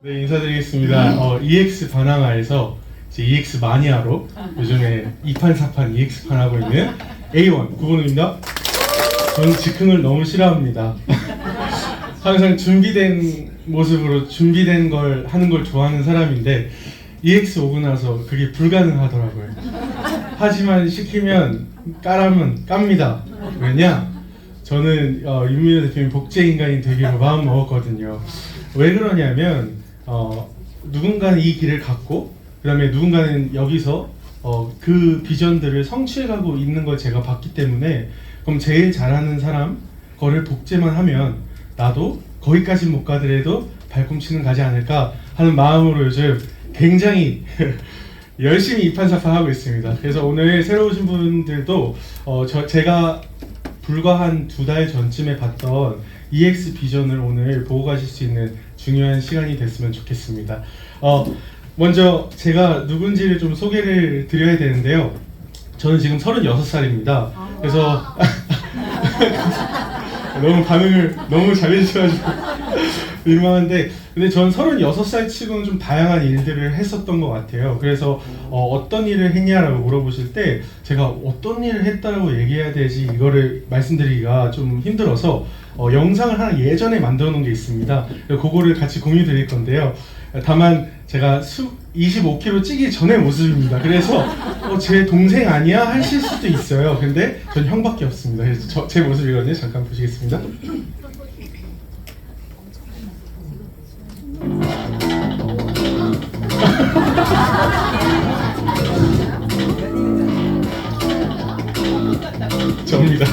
네, 인사드리겠습니다. EX 반항아에서 이제 EX 마니아로 요즘에 2판 4판 EX 판 하고 있는 A1 구본우입니다. 저는 즉흥을 너무 싫어합니다. 항상 준비된 모습으로 준비된 걸 하는 걸 좋아하는 사람인데 EX 오고 나서 그게 불가능하더라고요. 하지만 시키면 까라면 깝니다. 왜냐? 저는 윤민호 대표님 복제인간이 되기로 마음 먹었거든요. 왜 그러냐면 누군가는 이 길을 갖고 그 다음에 누군가는 여기서 그 비전들을 성취해가고 있는 걸 제가 봤기 때문에 그럼 제일 잘하는 사람 거를 복제만 하면 나도 거기까지 못 가더라도 발꿈치는 가지 않을까 하는 마음으로 요즘 굉장히 열심히 이판사판 하고 있습니다. 그래서 오늘 새로 오신 분들도 제가 불과 한 2달 전쯤에 봤던 EX 비전을 오늘 보고 가실 수 있는 중요한 시간이 됐으면 좋겠습니다. 먼저 제가 누군지를 좀 소개를 드려야 되는데요. 저는 지금 36살입니다. 그래서 너무 반응을 너무 잘해주셔가지고 민망한데, 근데 전 36살 치고는 좀 다양한 일들을 했었던 것 같아요. 그래서 어떤 일을 했냐라고 물어보실 때 제가 어떤 일을 했다라고 얘기해야 되지 이거를 말씀드리기가 좀 힘들어서 영상을 하나 예전에 만들어 놓은 게 있습니다. 그거를 같이 공유 드릴 건데요. 다만 제가 25kg 찌기 전의 모습입니다. 그래서 제 동생 아니야 하실 수도 있어요. 근데 전 형밖에 없습니다. 그래서 제 모습이거든요. 잠깐 보시겠습니다. 접니다.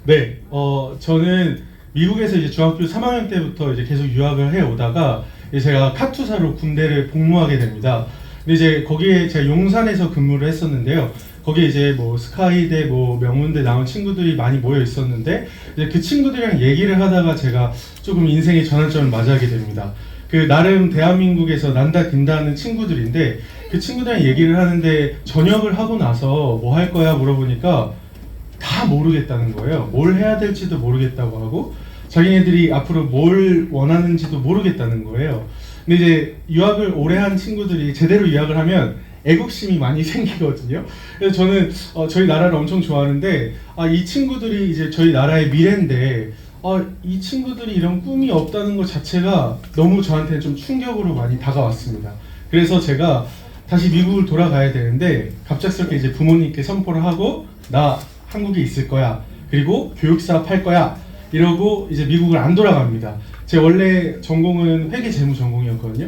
네, 저는 미국에서 이제 중학교 3학년 때부터 이제 계속 유학을 해 오다가 제가 카투사로 군대를 복무하게 됩니다. 근데 이제 거기에 제가 용산에서 근무를 했었는데요. 거기에 이제 뭐 스카이대, 뭐 명문대 나온 친구들이 많이 모여 있었는데 이제 그 친구들이랑 얘기를 하다가 제가 조금 인생의 전환점을 맞이하게 됩니다. 그 나름 대한민국에서 난다 긴다 하는 친구들인데 그 친구들이랑 얘기를 하는데 전역을 하고 나서 뭐 할 거야 물어보니까 다 모르겠다는 거예요. 뭘 해야 될지도 모르겠다고 하고 자기네들이 앞으로 뭘 원하는지도 모르겠다는 거예요. 근데 이제 유학을 오래 한 친구들이 제대로 유학을 하면 애국심이 많이 생기거든요. 그래서 저는 저희 나라를 엄청 좋아하는데 이 친구들이 이제 저희 나라의 미래인데 이 친구들이 이런 꿈이 없다는 것 자체가 너무 저한테는 좀 충격으로 많이 다가왔습니다. 그래서 제가 다시 미국을 돌아가야 되는데 갑작스럽게 이제 부모님께 선포를 하고 나 한국에 있을 거야. 그리고 교육 사업 할 거야. 이러고 이제 미국을 안 돌아갑니다. 제 원래 전공은 회계 재무 전공이었거든요.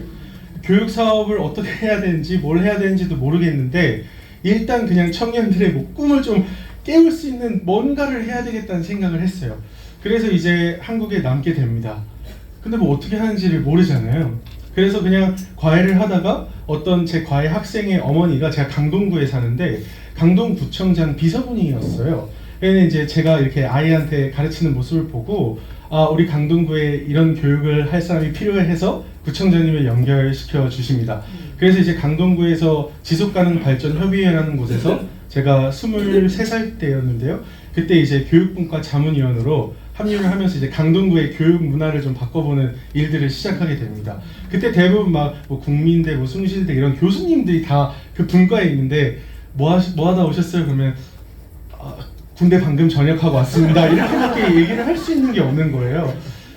교육 사업을 어떻게 해야 되는지 뭘 해야 되는지도 모르겠는데 일단 그냥 청년들의 뭐 꿈을 좀 깨울 수 있는 뭔가를 해야 되겠다는 생각을 했어요. 그래서 이제 한국에 남게 됩니다. 근데 뭐 어떻게 하는지를 모르잖아요. 그래서 그냥 과외를 하다가 어떤 제 과외 학생의 어머니가, 제가 강동구에 사는데 강동구청장 비서분이었어요. 그래서 이제 제가 이렇게 아이한테 가르치는 모습을 보고 우리 강동구에 이런 교육을 할 사람이 필요해서 구청장님을 연결시켜 주십니다. 그래서 이제 강동구에서 지속가능발전협의회라는 곳에서 제가 23살 때였는데요. 그때 이제 교육분과 자문위원으로 합류를 하면서 이제 강동구의 교육 문화를 좀 바꿔보는 일들을 시작하게 됩니다. 그때 대부분 막 뭐 국민대, 뭐 숭실대 이런 교수님들이 다 그 분과에 있는데 뭐 하다 오셨어요? 그러면 군대 방금 전역하고 왔습니다. 이렇게밖에 얘기를 할 수 있는 게 없는 거예요.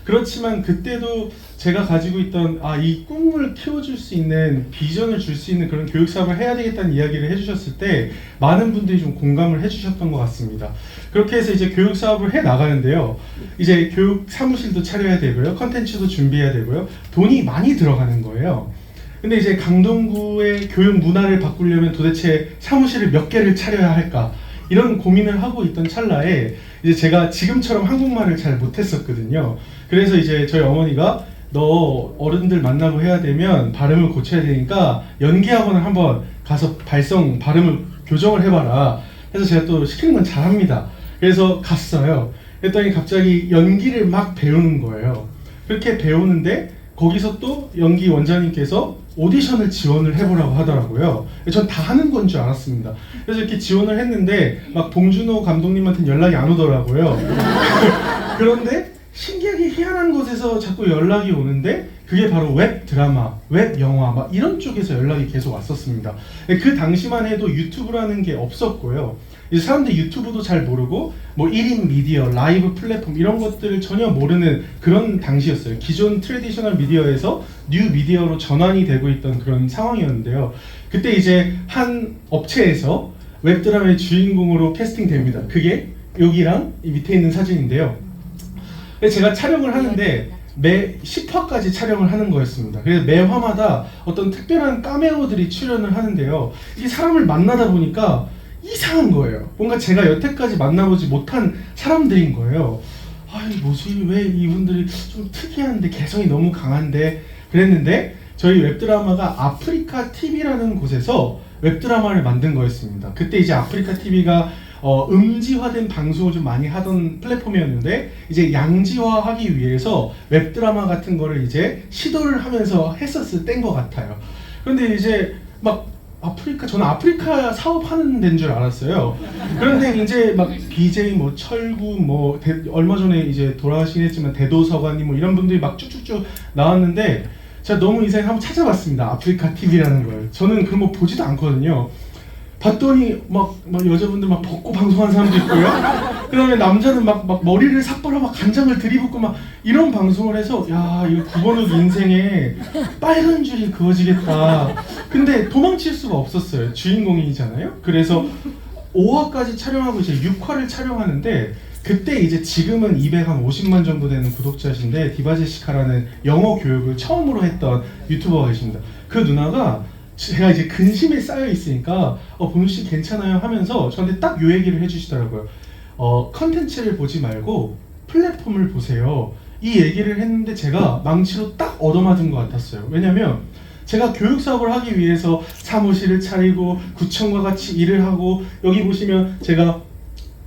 그렇지만 그때도 제가 가지고 있던 이 꿈을 키워줄 수 있는 비전을 줄 수 있는 그런 교육 사업을 해야 되겠다는 이야기를 해주셨을 때 많은 분들이 좀 공감을 해주셨던 것 같습니다. 그렇게 해서 이제 교육 사업을 해 나가는데요. 이제 교육 사무실도 차려야 되고요, 컨텐츠도 준비해야 되고요, 돈이 많이 들어가는 거예요. 근데 이제 강동구의 교육 문화를 바꾸려면 도대체 사무실을 몇 개를 차려야 할까, 이런 고민을 하고 있던 찰나에 이제 제가 지금처럼 한국말을 잘 못했었거든요. 그래서 이제 저희 어머니가 너 어른들 만나고 해야 되면 발음을 고쳐야 되니까 연기학원을 한번 가서 발음을 교정을 해봐라 해서 제가 또 시키는 건 잘합니다. 그래서 갔어요. 그랬더니 갑자기 연기를 막 배우는 거예요. 그렇게 배우는데 거기서 또 연기 원장님께서 오디션을 지원을 해보라고 하더라고요. 전 다 하는 건 줄 알았습니다. 그래서 이렇게 지원을 했는데 막 봉준호 감독님한테는 연락이 안 오더라고요. 그런데 신기하게 희한한 곳에서 자꾸 연락이 오는데 그게 바로 웹 드라마, 웹 영화 막 이런 쪽에서 연락이 계속 왔었습니다. 그 당시만 해도 유튜브라는 게 없었고요. 이제 사람들이 유튜브도 잘 모르고 뭐 1인 미디어, 라이브 플랫폼 이런 것들을 전혀 모르는 그런 당시였어요. 기존 트래디셔널 미디어에서 뉴 미디어로 전환이 되고 있던 그런 상황이었는데요. 그때 이제 한 업체에서 웹드라마의 주인공으로 캐스팅됩니다. 그게 여기랑 이 밑에 있는 사진인데요. 제가 촬영을 하는데 매 10화까지 촬영을 하는 거였습니다. 그래서 매 화마다 어떤 특별한 카메오들이 출연을 하는데요. 이 사람을 만나다 보니까 이상한 거예요. 뭔가 제가 여태까지 만나보지 못한 사람들인 거예요. 뭐지? 왜 이분들이 좀 특이한데 개성이 너무 강한데 그랬는데 저희 웹드라마가 아프리카 TV라는 곳에서 웹드라마를 만든 거였습니다. 그때 이제 아프리카 TV가 음지화된 방송을 좀 많이 하던 플랫폼이었는데 이제 양지화하기 위해서 웹드라마 같은 거를 이제 시도를 하면서 했었을 때인 것 같아요. 그런데 이제 막 저는 아프리카 사업하는 데인 줄 알았어요. 그런데 이제 막 BJ 뭐 철구 얼마 전에 이제 돌아가시긴 했지만 대도서관님 이런 분들이 막 쭉쭉쭉 나왔는데 제가 너무 이상해 한번 찾아봤습니다. 아프리카 TV라는 걸. 저는 그런 거 보지도 않거든요. 봤더니 막 여자분들 막 벗고 방송하는 사람도 있고요. 그다음에 남자는 막 머리를 삭발하고 막 간장을 들이붓고 막 이런 방송을 해서 야, 이거 구본욱 인생에 빨간 줄이 그어지겠다. 근데 도망칠 수가 없었어요. 주인공이잖아요. 그래서 5화까지 촬영하고 이제 6화를 촬영하는데 그때 이제 지금은 250만 정도 되는 구독자신데 디바제시카라는 영어 교육을 처음으로 했던 유튜버가 계십니다. 그 누나가 제가 이제 근심에 쌓여 있으니까 봉씨 괜찮아요 하면서 저한테 딱 요 얘기를 해주시더라고요. 컨텐츠를 보지 말고 플랫폼을 보세요. 이 얘기를 했는데 제가 망치로 딱 얻어맞은 것 같았어요. 왜냐면 제가 교육 사업을 하기 위해서 사무실을 차리고 구청과 같이 일을 하고 여기 보시면 제가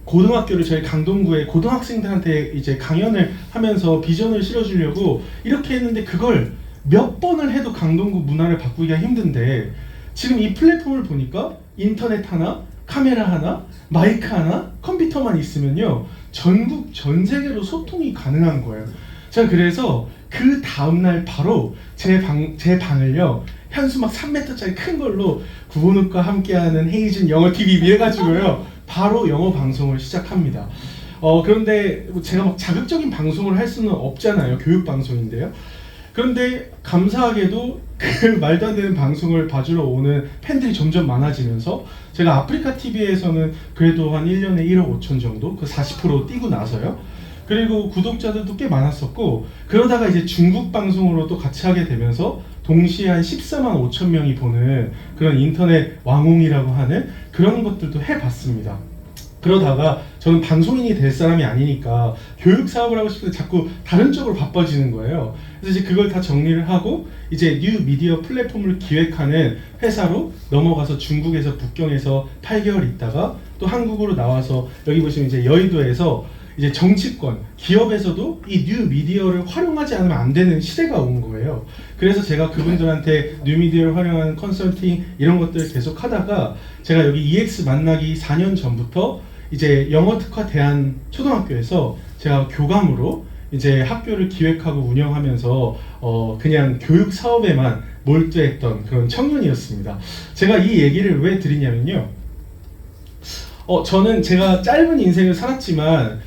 고등학교를 저희 강동구에 고등학생들한테 이제 강연을 하면서 비전을 실어주려고 이렇게 했는데 그걸 몇 번을 해도 강동구 문화를 바꾸기가 힘든데 지금 이 플랫폼을 보니까 인터넷 하나, 카메라 하나, 마이크 하나, 컴퓨터만 있으면요 전국 전 세계로 소통이 가능한 거예요. 제가 그래서 그 다음날 바로 제 방을요 현수막 3m짜리 큰 걸로 구본욱과 함께하는 헤이즌 영어 TV 해가지고요 바로 영어 방송을 시작합니다. 그런데 제가 막 자극적인 방송을 할 수는 없잖아요. 교육 방송인데요. 그런데 감사하게도 그 말도 안 되는 방송을 봐주러 오는 팬들이 점점 많아지면서 제가 아프리카 TV에서는 그래도 한 1년에 1억 5천 정도 그 40% 뛰고 나서요. 그리고 구독자들도 꽤 많았었고 그러다가 이제 중국 방송으로 또 같이 하게 되면서 동시에 한 14만 5천 명이 보는 그런 인터넷 왕홍이라고 하는 그런 것들도 해봤습니다. 그러다가 저는 방송인이 될 사람이 아니니까 교육 사업을 하고 싶은데 자꾸 다른 쪽으로 바빠지는 거예요. 그래서 이제 그걸 다 정리를 하고 이제 뉴 미디어 플랫폼을 기획하는 회사로 넘어가서 중국에서 북경에서 8개월 있다가 또 한국으로 나와서 여기 보시면 이제 여의도에서 이제 정치권, 기업에서도 이 뉴 미디어를 활용하지 않으면 안 되는 시대가 온 거예요. 그래서 제가 그분들한테 뉴 미디어를 활용하는 컨설팅 이런 것들을 계속 하다가 제가 여기 EX 만나기 4년 전부터 이제 영어 특화 대한 초등학교에서 제가 교감으로 이제 학교를 기획하고 운영하면서 그냥 교육 사업에만 몰두했던 그런 청년이었습니다. 제가 이 얘기를 왜 드리냐면요. 저는 제가 짧은 인생을 살았지만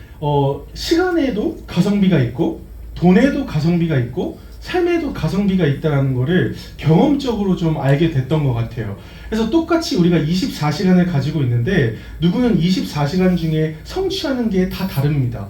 시간에도 가성비가 있고 돈에도 가성비가 있고 삶에도 가성비가 있다는 거를 경험적으로 좀 알게 됐던 것 같아요. 그래서 똑같이 우리가 24시간을 가지고 있는데 누구는 24시간 중에 성취하는 게 다 다릅니다.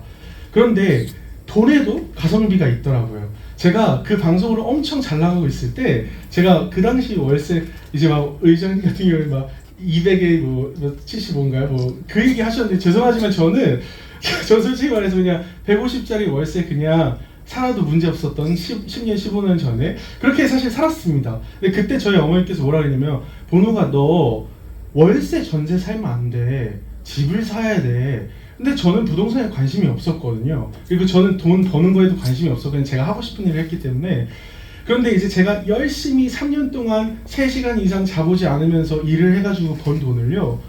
그런데 돈에도 가성비가 있더라고요. 제가 그 방송으로 엄청 잘 나가고 있을 때 제가 그 당시 월세 이제 막 의장님 같은 경우에 막 200에 뭐 75인가요? 뭐 그 얘기 하셨는데 죄송하지만 저는 솔직히 말해서 그냥 150짜리 월세 그냥 살아도 문제 없었던 10년 15년 전에 그렇게 사실 살았습니다. 근데 그때 저희 어머니께서 뭐라 그랬냐면 본우가 너 월세 전세 살면 안 돼. 집을 사야 돼. 근데 저는 부동산에 관심이 없었거든요. 그리고 저는 돈 버는 거에도 관심이 없어. 그냥 제가 하고 싶은 일을 했기 때문에. 그런데 이제 제가 열심히 3년 동안 3시간 이상 자보지 않으면서 일을 해가지고 번 돈을요.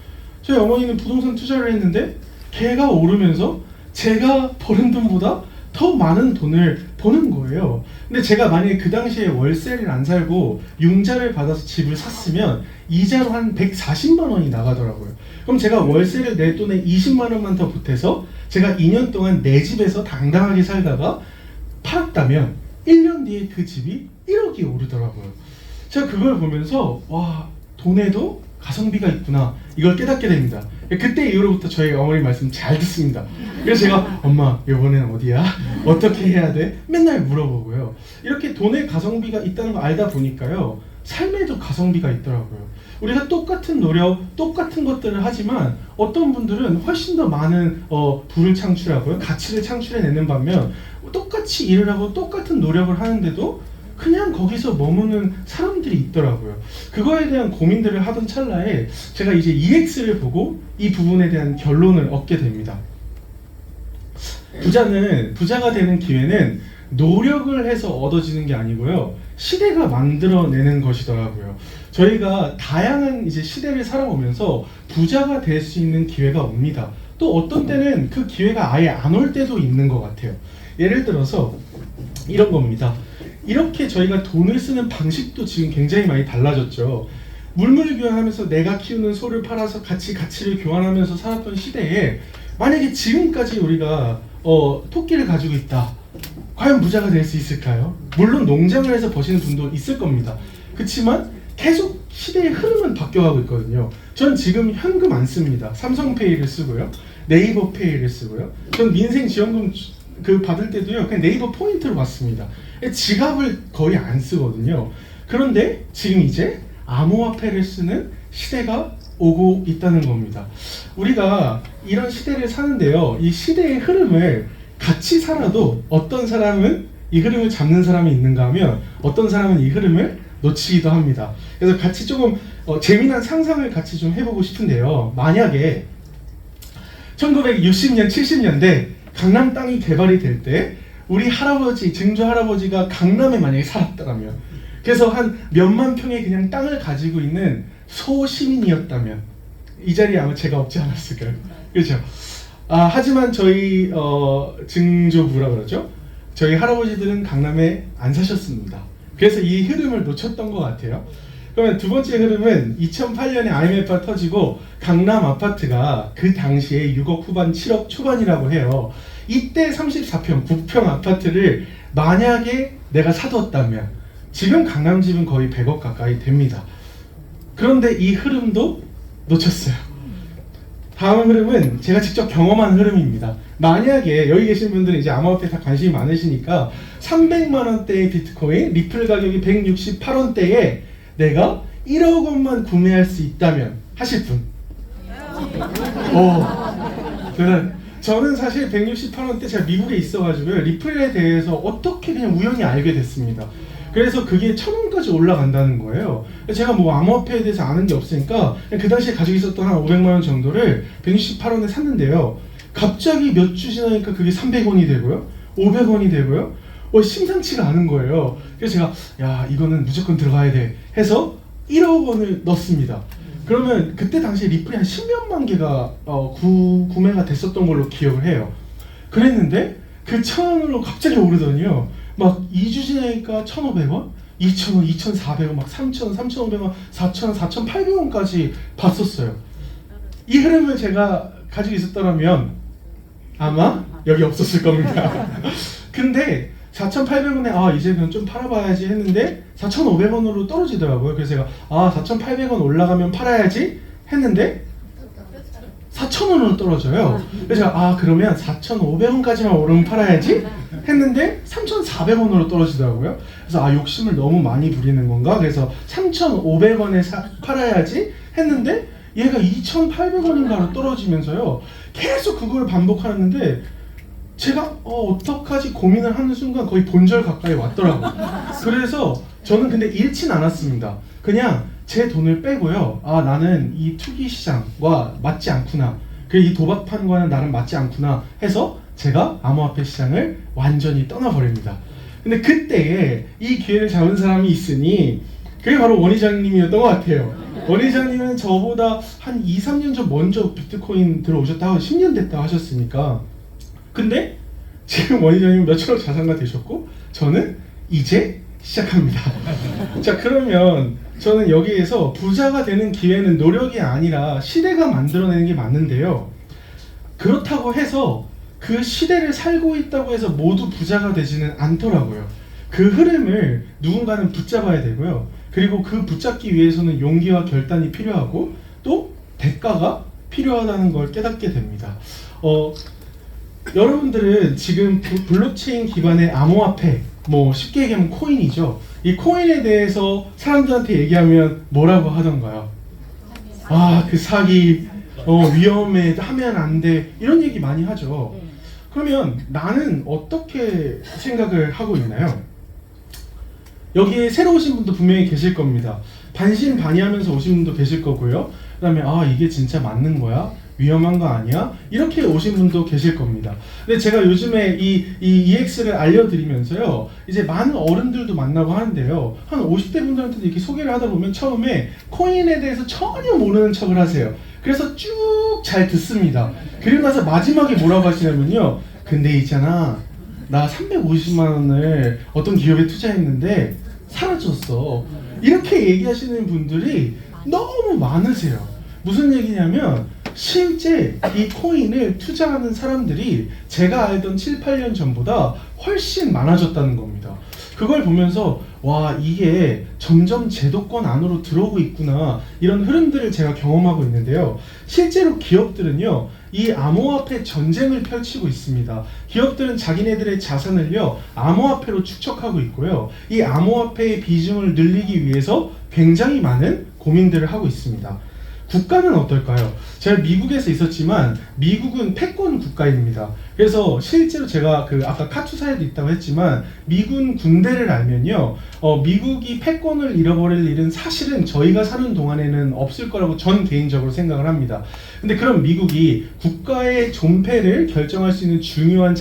저희 어머니는 부동산 투자를 했는데 걔가 오르면서 제가 버는 돈보다 더 많은 돈을 버는 거예요. 근데 제가 만약에 그 당시에 월세를 안 살고 융자를 받아서 집을 샀으면 이자로 한 140만 원이 나가더라고요. 그럼 제가 월세를 낼 돈에 20만 원만 더 보태서 제가 2년 동안 내 집에서 당당하게 살다가 팔았다면 1년 뒤에 그 집이 1억이 오르더라고요. 제가 그걸 보면서 와, 돈에도 가성비가 있구나 이걸 깨닫게 됩니다. 그때 이후로부터 저희 어머니 말씀 잘 듣습니다. 그래서 제가 엄마 이번에는 어디야? 어떻게 해야 돼? 맨날 물어보고요. 이렇게 돈에 가성비가 있다는 걸 알다 보니까요, 삶에도 가성비가 있더라고요. 우리가 똑같은 노력, 똑같은 것들을 하지만 어떤 분들은 훨씬 더 많은 부를 창출하고요, 가치를 창출해내는 반면 똑같이 일을 하고 똑같은 노력을 하는데도 그냥 거기서 머무는 사람들이 있더라고요. 그거에 대한 고민들을 하던 찰나에 제가 이제 EX를 보고 이 부분에 대한 결론을 얻게 됩니다. 부자가 되는 기회는 노력을 해서 얻어지는 게 아니고요, 시대가 만들어내는 것이더라고요. 저희가 다양한 이제 시대를 살아오면서 부자가 될 수 있는 기회가 옵니다. 또 어떤 때는 그 기회가 아예 안 올 때도 있는 것 같아요. 예를 들어서 이런 겁니다. 이렇게 저희가 돈을 쓰는 방식도 지금 굉장히 많이 달라졌죠. 물물 교환하면서 내가 키우는 소를 팔아서 같이 가치를 교환하면서 살았던 시대에 만약에 지금까지 우리가 토끼를 가지고 있다. 과연 부자가 될 수 있을까요? 물론 농장을 해서 버시는 분도 있을 겁니다. 그렇지만 계속 시대의 흐름은 바뀌어가고 있거든요. 전 지금 현금 안 씁니다. 삼성페이를 쓰고요, 네이버 페이를 쓰고요. 전 민생지원금 받을 때도요, 그냥 네이버 포인트로 받습니다. 지갑을 거의 안 쓰거든요. 그런데 지금 이제 암호화폐를 쓰는 시대가 오고 있다는 겁니다. 우리가 이런 시대를 사는데요, 이 시대의 흐름을 같이 살아도 어떤 사람은 이 흐름을 잡는 사람이 있는가 하면 어떤 사람은 이 흐름을 놓치기도 합니다. 그래서 같이 조금 재미난 상상을 같이 좀 해보고 싶은데요. 만약에 1960년, 70년대 강남 땅이 개발이 될 때 우리 할아버지, 증조 할아버지가 강남에 만약에 살았다면, 그래서 한 몇만 평의 그냥 땅을 가지고 있는 소시민이었다면 이 자리에 아마 제가 없지 않았을까요? 그렇죠? 하지만 저희 증조부라 그러죠? 저희 할아버지들은 강남에 안 사셨습니다. 그래서 이 흐름을 놓쳤던 것 같아요. 그러면 두 번째 흐름은 2008년에 IMF가 터지고 강남 아파트가 그 당시에 6억 후반, 7억 초반이라고 해요. 이때 34평, 9평 아파트를 만약에 내가 사두었다면 지금 강남 집은 거의 100억 가까이 됩니다. 그런데 이 흐름도 놓쳤어요. 다음 흐름은 제가 직접 경험한 흐름입니다. 만약에 여기 계신 분들은 이제 암호화폐에 다 관심이 많으시니까 300만 원대의 비트코인, 리플 가격이 168원대에 내가 1억 원만 구매할 수 있다면 하실 분? 저는 사실 168원대 제가 미국에 있어가지고요, 리플에 대해서 어떻게 그냥 우연히 알게 됐습니다. 그래서 그게 1,000원까지 올라간다는 거예요. 제가 뭐 암호화폐에 대해서 아는 게 없으니까 그 당시에 가지고 있었던 한 500만 원 정도를 168원에 샀는데요, 갑자기 몇 주 지나니까 그게 300원이 되고요, 500원이 되고요, 심상치가 않은 거예요. 그래서 제가 야, 이거는 무조건 들어가야 돼 해서 1억 원을 넣습니다. 그러면 그때 당시에 리플이 한 10몇만 개가 구매가 됐었던 걸로 기억을 해요. 그랬는데 그 1,000원으로 갑자기 오르더니요, 막 2주 지나니까 1,500원, 2,000원, 2,400원, 막 3,000원, 3,500원, 4,000원, 4,800원까지 봤었어요. 이 흐름을 제가 가지고 있었더라면 아마 여기 없었을 겁니다. 근데 4,800원에 이제 그냥 좀 팔아봐야지 했는데 4,500원으로 떨어지더라고요. 그래서 제가 4,800원 올라가면 팔아야지 했는데 4,000원으로 떨어져요. 그래서 제가 그러면 4,500원까지만 오르면 팔아야지 했는데 3,400원으로 떨어지더라고요. 그래서 욕심을 너무 많이 부리는 건가? 그래서 3,500원에 팔아야지 했는데 얘가 2,800원인가로 떨어지면서요. 계속 그걸 반복하는데 제가 어떡하지 고민을 하는 순간 거의 본절 가까이 왔더라고요. 그래서 저는 근데 잃진 않았습니다. 그냥 제 돈을 빼고요. 나는 이 투기 시장과 맞지 않구나. 그리고 이 도박판과는 나랑 맞지 않구나 해서 제가 암호화폐 시장을 완전히 떠나버립니다. 근데 그때에 이 기회를 잡은 사람이 있으니 그게 바로 원 이장님이었던 것 같아요. 원 이장님은 저보다 한 2, 3년 전 먼저 비트코인 들어오셨다고 10년 됐다고 하셨으니까 근데 지금 원 이장님은 몇천억 자산가 되셨고 저는 이제 시작합니다. 자, 그러면 저는 여기에서 부자가 되는 기회는 노력이 아니라 시대가 만들어내는 게 맞는데요. 그렇다고 해서 그 시대를 살고 있다고 해서 모두 부자가 되지는 않더라고요. 그 흐름을 누군가는 붙잡아야 되고요. 그리고 그 붙잡기 위해서는 용기와 결단이 필요하고 또 대가가 필요하다는 걸 깨닫게 됩니다. 여러분들은 지금 블록체인 기반의 암호화폐, 쉽게 얘기하면 코인이죠. 이 코인에 대해서 사람들한테 얘기하면 뭐라고 하던가요? 그 사기, 위험해, 하면 안 돼, 이런 얘기 많이 하죠. 그러면 나는 어떻게 생각을 하고 있나요? 여기에 새로 오신 분도 분명히 계실 겁니다. 반신반의하면서 오신 분도 계실 거고요. 그 다음에 이게 진짜 맞는 거야? 위험한 거 아니야? 이렇게 오신 분도 계실 겁니다. 근데 제가 요즘에 이 EX를 알려드리면서요, 이제 많은 어른들도 만나고 하는데요, 한 50대 분들한테도 이렇게 소개를 하다 보면 처음에 코인에 대해서 전혀 모르는 척을 하세요. 그래서 쭉 잘 듣습니다. 그리고 나서 마지막에 뭐라고 하시냐면요, 근데 있잖아, 나 350만 원을 어떤 기업에 투자했는데 사라졌어. 이렇게 얘기하시는 분들이 너무 많으세요. 무슨 얘기냐면 실제 이 코인을 투자하는 사람들이 제가 알던 7, 8년 전보다 훨씬 많아졌다는 겁니다. 그걸 보면서 이게 점점 제도권 안으로 들어오고 있구나, 이런 흐름들을 제가 경험하고 있는데요. 실제로 기업들은요, 이 암호화폐 전쟁을 펼치고 있습니다. 기업들은 자기네들의 자산을요, 암호화폐로 축적하고 있고요. 이 암호화폐의 비중을 늘리기 위해서 굉장히 많은 고민들을 하고 있습니다. 국가는 어떨까요? 제가 미국에서 있었지만 미국은 패권 국가입니다. 그래서 실제로 제가 아까 카투사에도 있다고 했지만 미군 군대를 알면요, 미국이 패권을 잃어버릴 일은 사실은 저희가 사는 동안에는 없을 거라고 전 개인적으로 생각을 합니다. 근데 그럼 미국이 국가의 존폐를 결정할 수 있는 중요한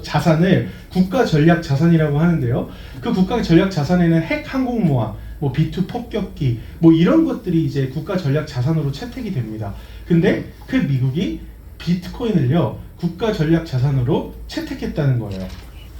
자산을 국가 전략 자산이라고 하는데요. 그 국가 전략 자산에는 핵 항공모함, B2 폭격기, 이런 것들이 이제 국가 전략 자산으로 채택이 됩니다. 근데 그 미국이 비트코인을요, 국가 전략 자산으로 채택했다는 거예요.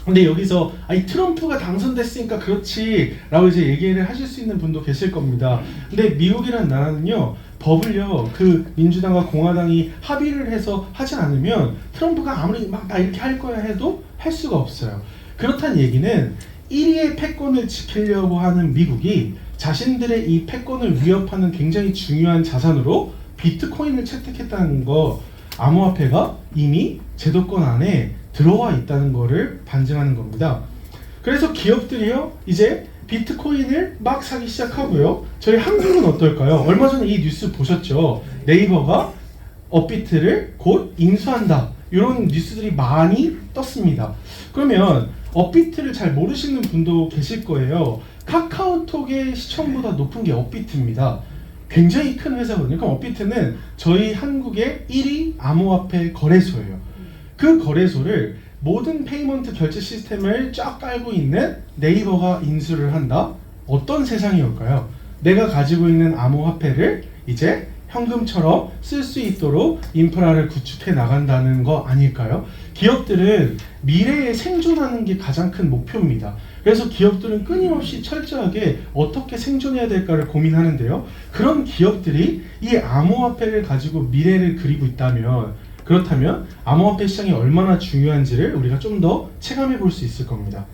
근데 여기서 트럼프가 당선됐으니까 그렇지 라고 이제 얘기를 하실 수 있는 분도 계실 겁니다. 근데 미국이라는 나라는요, 법을요, 그 민주당과 공화당이 합의를 해서 하지 않으면 트럼프가 아무리 나 이렇게 할 거야 해도 할 수가 없어요. 그렇다는 얘기는 1위의 패권을 지키려고 하는 미국이 자신들의 이 패권을 위협하는 굉장히 중요한 자산으로 비트코인을 채택했다는 거, 암호화폐가 이미 제도권 안에 들어와 있다는 거를 반증하는 겁니다. 그래서 기업들이요, 이제 비트코인을 막 사기 시작하고요. 저희 한국은 어떨까요? 얼마 전에 이 뉴스 보셨죠? 네이버가 업비트를 곧 인수한다, 이런 뉴스들이 많이 떴습니다. 그러면 업비트를 잘 모르시는 분도 계실 거예요. 카카오톡의 시청보다 높은 게 업비트입니다. 굉장히 큰 회사거든요. 그럼 업비트는 저희 한국의 1위 암호화폐 거래소예요. 그 거래소를 모든 페이먼트 결제 시스템을 쫙 깔고 있는 네이버가 인수를 한다? 어떤 세상이 올까요? 내가 가지고 있는 암호화폐를 이제 현금처럼 쓸 수 있도록 인프라를 구축해 나간다는 거 아닐까요? 기업들은 미래에 생존하는 게 가장 큰 목표입니다. 그래서 기업들은 끊임없이 철저하게 어떻게 생존해야 될까를 고민하는데요. 그런 기업들이 이 암호화폐를 가지고 미래를 그리고 있다면, 그렇다면 암호화폐 시장이 얼마나 중요한지를 우리가 좀 더 체감해 볼 수 있을 겁니다.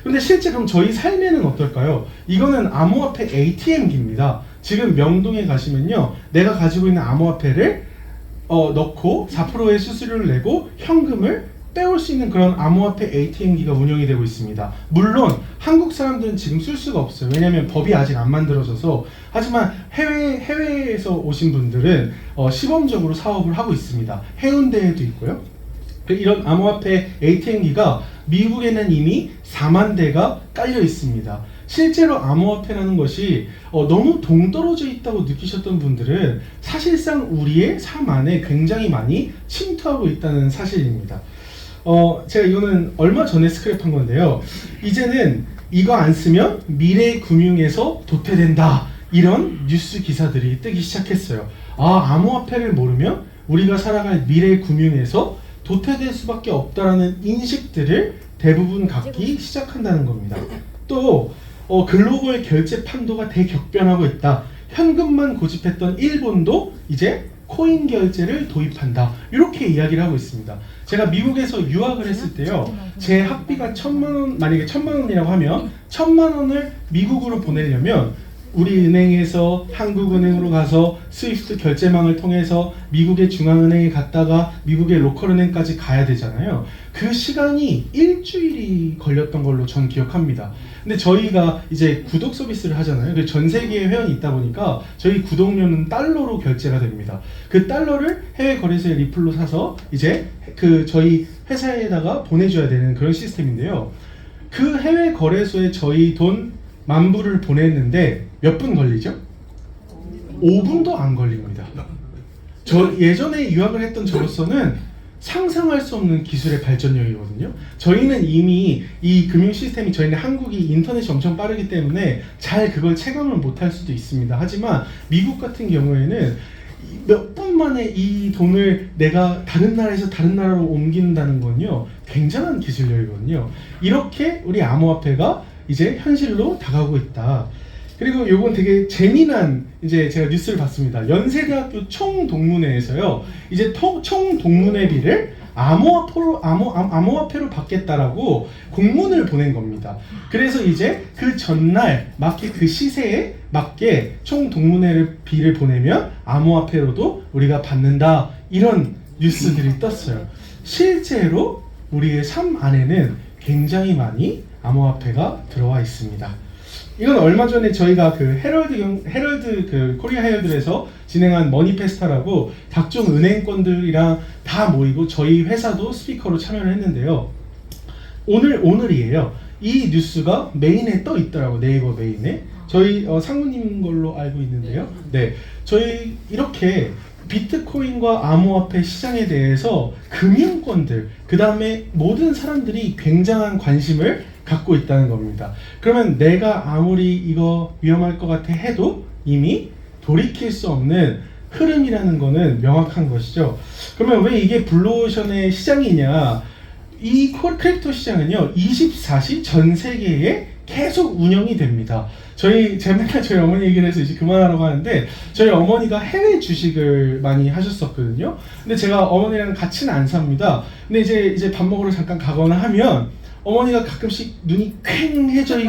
근데 실제 그럼 저희 삶에는 어떨까요? 이거는 암호화폐 ATM기입니다. 지금 명동에 가시면요, 내가 가지고 있는 암호화폐를 넣고 4%의 수수료를 내고 현금을 빼올 수 있는 그런 암호화폐 ATM기가 운영이 되고 있습니다. 물론 한국 사람들은 지금 쓸 수가 없어요. 왜냐하면 법이 아직 안 만들어져서. 하지만 해외에서 오신 분들은 시범적으로 사업을 하고 있습니다. 해운대에도 있고요. 이런 암호화폐 ATM기가 미국에는 이미 4만 대가 깔려 있습니다. 실제로 암호화폐라는 것이 너무 동떨어져 있다고 느끼셨던 분들은 사실상 우리의 삶 안에 굉장히 많이 침투하고 있다는 사실입니다. 제가 이거는 얼마 전에 스크랩한 건데요. 이제는 이거 안 쓰면 미래 금융에서 도태된다, 이런 뉴스 기사들이 뜨기 시작했어요. 암호화폐를 모르면 우리가 살아갈 미래 금융에서 도태될 수밖에 없다라는 인식들을 대부분 갖기 시작한다는 겁니다. 또 글로벌 결제 판도가 대격변하고 있다. 현금만 고집했던 일본도 이제 코인 결제를 도입한다, 이렇게 이야기를 하고 있습니다. 제가 미국에서 유학을 했을 때요, 제 학비가 1,000만 원, 만약에 1,000만 원이라고 하면 1,000만 원을 미국으로 보내려면 우리 은행에서 한국은행으로 가서 스위프트 결제망을 통해서 미국의 중앙은행에 갔다가 미국의 로컬은행까지 가야 되잖아요. 그 시간이 일주일이 걸렸던 걸로 전 기억합니다. 근데 저희가 이제 구독 서비스를 하잖아요. 전 세계에 회원이 있다 보니까 저희 구독료는 달러로 결제가 됩니다. 그 달러를 해외 거래소에 리플로 사서 이제 저희 회사에다가 보내줘야 되는 그런 시스템인데요. 그 해외 거래소에 저희 돈 10,000불을 보냈는데 몇 분 걸리죠? 5분도 안 걸립니다. 저 예전에 유학을 했던 저로서는 상상할 수 없는 기술의 발전력이거든요. 저희는 이미 이 금융 시스템이, 저희는 한국이 인터넷이 엄청 빠르기 때문에 잘 그걸 체감을 못할 수도 있습니다. 하지만 미국 같은 경우에는 몇 분 만에 이 돈을 내가 다른 나라에서 다른 나라로 옮긴다는 건요, 굉장한 기술력이거든요. 이렇게 우리 암호화폐가 이제 현실로 다가오고 있다. 그리고 요건 되게 재미난, 이제 제가 뉴스를 봤습니다. 연세대학교 총동문회에서요, 이제 총동문회비를 암호화폐로 받겠다라고 공문을 보낸 겁니다. 그래서 이제 그 전날 맞게, 그 시세에 맞게 총동문회비를 보내면 암호화폐로도 우리가 받는다, 이런 뉴스들이 떴어요. 실제로 우리의 삶 안에는 굉장히 많이 암호화폐가 들어와 있습니다. 이건 얼마 전에 저희가 그 헤럴드 코리아 헤럴드에서 진행한 머니페스타라고 각종 은행권들이랑 다 모이고 저희 회사도 스피커로 참여를 했는데요. 오늘이에요. 이 뉴스가 메인에 떠 있더라고, 네이버 메인에. 저희 상무님 걸로 알고 있는데요. 네, 저희 이렇게 비트코인과 암호화폐 시장에 대해서 금융권들, 그 다음에 모든 사람들이 굉장한 관심을 갖고 있다는 겁니다. 그러면 내가 아무리 이거 위험할 것 같아 해도 이미 돌이킬 수 없는 흐름이라는 거는 명확한 것이죠. 그러면 왜 이게 블루오션의 시장이냐? 이 크립토 시장은요, 24시 전 세계에 계속 운영이 됩니다. 제가 맨날 저희 어머니 얘기를 해서 이제 그만하라고 하는데, 저희 어머니가 해외 주식을 많이 하셨었거든요. 근데 제가 어머니랑 같이는 안 삽니다. 근데 이제 밥 먹으러 잠깐 가거나 하면 어머니가 가끔씩 눈이 퀭해져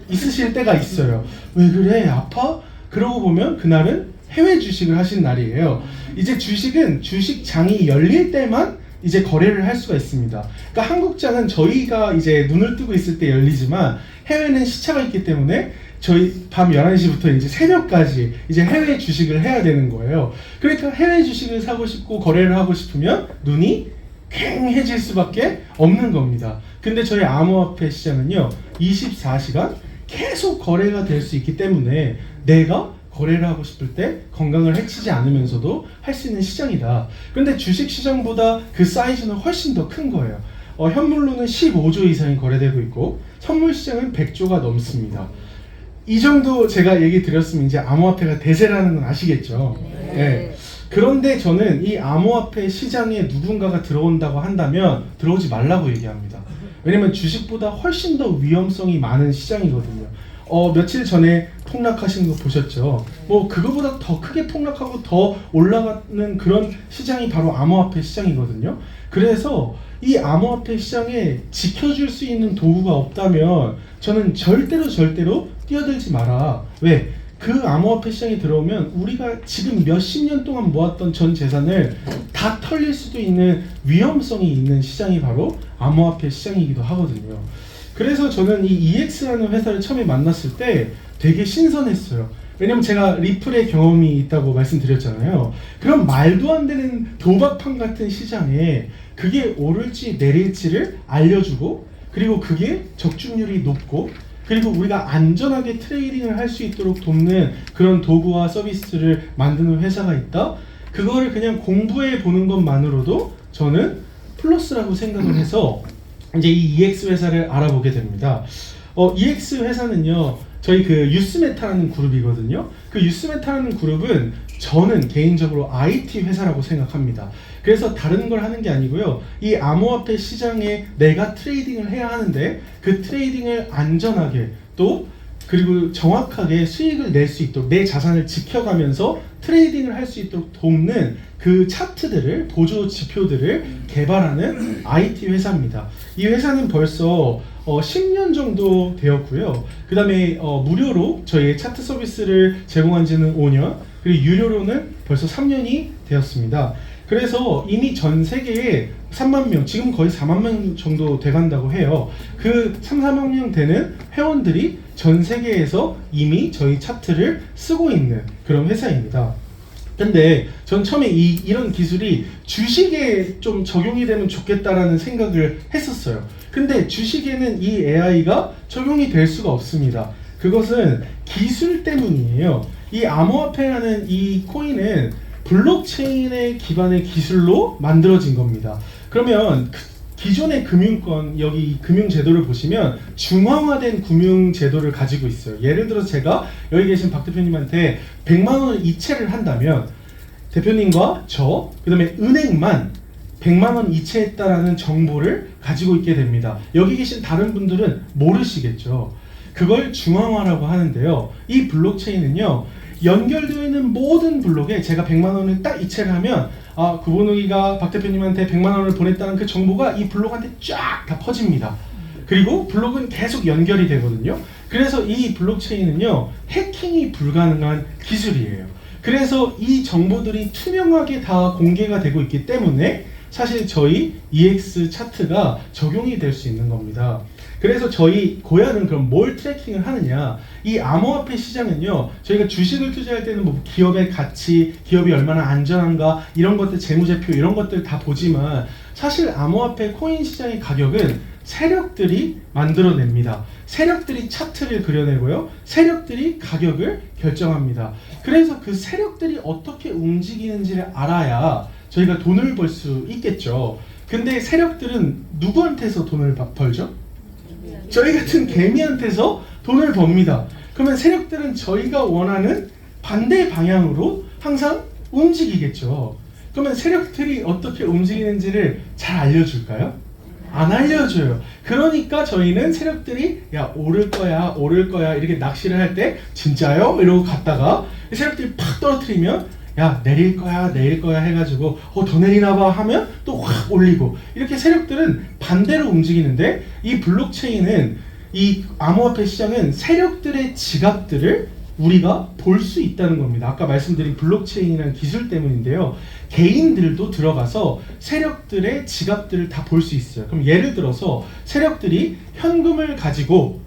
있으실 때가 있어요. 왜 그래? 아파? 그러고 보면 그날은 해외 주식을 하신 날이에요. 이제 주식은 주식장이 열릴 때만 이제 거래를 할 수가 있습니다. 그러니까 한국장은 저희가 이제 눈을 뜨고 있을 때 열리지만 해외는 시차가 있기 때문에 저희 밤 11시부터 이제 새벽까지 이제 해외 주식을 해야 되는 거예요. 그러니까 해외 주식을 사고 싶고 거래를 하고 싶으면 눈이 퀭해질 수밖에 없는 겁니다. 근데 저희 암호화폐 시장은요, 24시간 계속 거래가 될 수 있기 때문에 내가 거래를 하고 싶을 때 건강을 해치지 않으면서도 할 수 있는 시장이다. 근데 주식 시장보다 그 사이즈는 훨씬 더 큰 거예요. 현물로는 15조 이상이 거래되고 있고 선물 시장은 100조가 넘습니다. 이 정도 제가 얘기 드렸으면 이제 암호화폐가 대세라는 건 아시겠죠? 네. 그런데 저는 이 암호화폐 시장에 누군가가 들어온다고 한다면 들어오지 말라고 얘기합니다. 왜냐면 주식보다 훨씬 더 위험성이 많은 시장이거든요. 며칠 전에 폭락하신 거 보셨죠? 뭐 그거보다 더 크게 폭락하고 더 올라가는 그런 시장이 바로 암호화폐 시장이거든요. 그래서 이 암호화폐 시장에 지켜줄 수 있는 도구가 없다면 저는 절대로 뛰어들지 마라. 왜? 그 암호화폐 시장에 들어오면 우리가 지금 몇십 년 동안 모았던 전 재산을 다 털릴 수도 있는 위험성이 있는 시장이 바로 암호화폐 시장이기도 하거든요. 그래서 저는 이 EX라는 회사를 처음에 만났을 때 되게 신선했어요. 왜냐면 제가 리플의 경험이 있다고 말씀드렸잖아요. 그런 말도 안 되는 도박판 같은 시장에 그게 오를지 내릴지를 알려주고, 그리고 그게 적중률이 높고, 그리고 우리가 안전하게 트레이딩을 할 수 있도록 돕는 그런 도구와 서비스를 만드는 회사가 있다? 그거를 그냥 공부해 보는 것만으로도 저는 플러스라고 생각을 해서 이제 이 EX 회사를 알아보게 됩니다. EX 회사는요, 저희 그 유스메타라는 그룹이거든요. 그 유스메타라는 그룹은 저는 개인적으로 IT 회사라고 생각합니다. 그래서 다른 걸 하는 게 아니고요. 이 암호화폐 시장에 내가 트레이딩을 해야 하는데 그 트레이딩을 안전하게 또 그리고 정확하게 수익을 낼 수 있도록 내 자산을 지켜가면서 트레이딩을 할 수 있도록 돕는 그 차트들을, 보조 지표들을 개발하는 IT 회사입니다. 이 회사는 벌써 10년 정도 되었고요. 그 다음에 무료로 저희의 차트 서비스를 제공한 지는 5년, 그리고 유료로는 벌써 3년이 되었습니다. 그래서 이미 전 세계에 3만 명, 지금 거의 4만 명 정도 돼간다고 해요. 그 3, 4만 명 되는 회원들이 전 세계에서 이미 저희 차트를 쓰고 있는 그런 회사입니다. 근데 전 처음에 이런 기술이 주식에 좀 적용이 되면 좋겠다라는 생각을 했었어요. 근데 주식에는 이 AI가 적용이 될 수가 없습니다. 그것은 기술 때문이에요. 이 암호화폐라는 이 코인은 블록체인의 기반의 기술로 만들어진 겁니다. 그러면 기존의 금융권, 여기 금융제도를 보시면 중앙화된 금융제도를 가지고 있어요. 예를 들어서 제가 여기 계신 박 대표님한테 100만 원을 이체를 한다면 대표님과 저, 그 다음에 은행만 100만 원 이체했다라는 정보를 가지고 있게 됩니다. 여기 계신 다른 분들은 모르시겠죠. 그걸 중앙화라고 하는데요. 이 블록체인은요, 연결되어 있는 모든 블록에 제가 100만 원을 딱 이체를 하면 구본욱이가 박 대표님한테 100만 원을 보냈다는 그 정보가 이 블록한테 쫙 다 퍼집니다. 그리고 블록은 계속 연결이 되거든요. 그래서 이 블록체인은요, 해킹이 불가능한 기술이에요. 그래서 이 정보들이 투명하게 다 공개가 되고 있기 때문에 사실 저희 EX 차트가 적용이 될 수 있는 겁니다. 그래서 저희 고야는 그럼 뭘 트래킹을 하느냐? 이 암호화폐 시장은요, 저희가 주식을 투자할 때는 뭐 기업의 가치, 기업이 얼마나 안전한가 이런 것들, 재무제표 이런 것들 다 보지만 사실 암호화폐 코인 시장의 가격은 세력들이 만들어냅니다. 세력들이 차트를 그려내고요, 세력들이 가격을 결정합니다. 그래서 그 세력들이 어떻게 움직이는지를 알아야 저희가 돈을 벌 수 있겠죠. 근데 세력들은 누구한테서 돈을 벌죠? 저희 같은 개미한테서 돈을 법니다. 그러면 세력들은 저희가 원하는 반대 방향으로 항상 움직이겠죠. 그러면 세력들이 어떻게 움직이는지를 잘 알려줄까요? 안 알려줘요. 그러니까 저희는 세력들이 야 오를 거야 이렇게 낚시를 할 때 진짜요? 이러고 갔다가 세력들이 팍 떨어뜨리면 야 내릴 거야 해가지고 더 내리나 봐 하면 또 확 올리고, 이렇게 세력들은 반대로 움직이는데 이 블록체인은, 이 암호화폐 시장은 세력들의 지갑들을 우리가 볼 수 있다는 겁니다. 아까 말씀드린 블록체인이라는 기술 때문인데요. 개인들도 들어가서 세력들의 지갑들을 다 볼 수 있어요. 그럼 예를 들어서 세력들이 현금을 가지고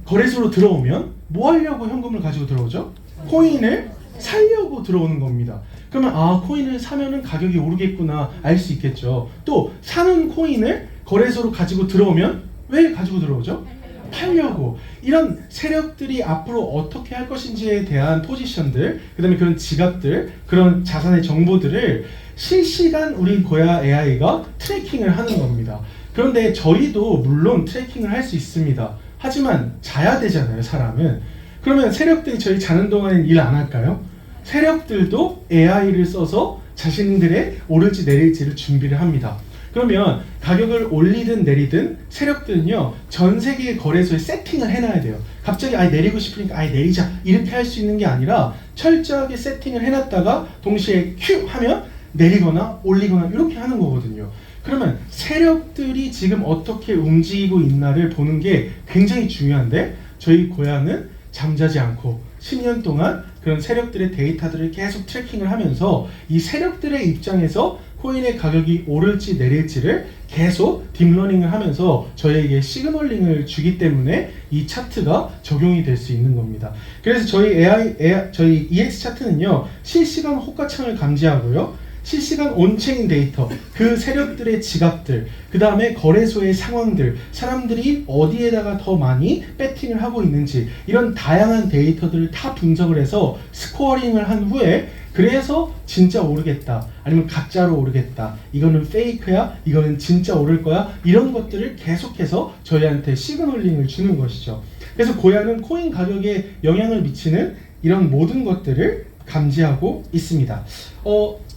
거래소로 들어오면 뭐 하려고 현금을 가지고 들어오죠? 코인을 살려고 들어오는 겁니다. 그러면 코인을 사면은 가격이 오르겠구나 알 수 있겠죠. 또 사는 코인을 거래소로 가지고 들어오면 왜 가지고 들어오죠? 팔려고. 이런 세력들이 앞으로 어떻게 할 것인지에 대한 포지션들, 그 다음에 그런 지갑들, 그런 자산의 정보들을 실시간 우리 고야 AI가 트래킹을 하는 겁니다. 그런데 저희도 물론 트래킹을 할 수 있습니다. 하지만 자야 되잖아요, 사람은. 그러면 세력들이 저희 자는 동안엔 일 안 할까요? 세력들도 AI를 써서 자신들의 오를지 내릴지를 준비를 합니다. 그러면 가격을 올리든 내리든 세력들은요 전 세계 거래소에 세팅을 해놔야 돼요. 갑자기 아예 내리고 싶으니까 아예 내리자 이렇게 할 수 있는 게 아니라 철저하게 세팅을 해놨다가 동시에 큐 하면 내리거나 올리거나 이렇게 하는 거거든요. 그러면 세력들이 지금 어떻게 움직이고 있나를 보는 게 굉장히 중요한데 저희 고야는 잠자지 않고 10년 동안 그런 세력들의 데이터들을 계속 트래킹을 하면서 이 세력들의 입장에서 코인의 가격이 오를지 내릴지를 계속 딥러닝을 하면서 저희에게 시그널링을 주기 때문에 이 차트가 적용이 될 수 있는 겁니다. 그래서 저희 EX 차트는요 실시간 호가창을 감지하고요 실시간 온체인 데이터, 그 세력들의 지갑들, 그 다음에 거래소의 상황들, 사람들이 어디에다가 더 많이 배팅을 하고 있는지 이런 다양한 데이터들을 다 분석을 해서 스코어링을 한 후에 그래서 진짜 오르겠다 아니면 가짜로 오르겠다 이거는 페이크야 이거는 진짜 오를 거야 이런 것들을 계속해서 저희한테 시그널링을 주는 것이죠. 그래서 고야는 코인 가격에 영향을 미치는 이런 모든 것들을 감지하고 있습니다.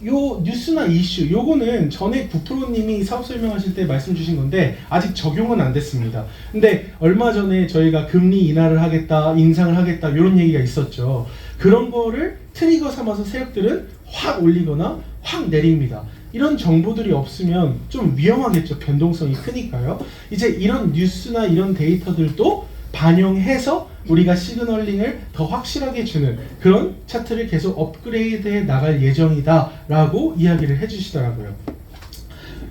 요 뉴스나 이슈 요거는 전에 구프로님이 사업 설명하실 때 말씀 주신 건데 아직 적용은 안 됐습니다. 근데 얼마 전에 저희가 금리 인하를 하겠다 인상을 하겠다 이런 얘기가 있었죠. 그런 거를 트리거 삼아서 세력들은 확 올리거나 확 내립니다. 이런 정보들이 없으면 좀 위험하겠죠. 변동성이 크니까요. 이제 이런 뉴스나 이런 데이터들도 반영해서 우리가 시그널링을 더 확실하게 주는 그런 차트를 계속 업그레이드해 나갈 예정이다 라고 이야기를 해주시더라고요.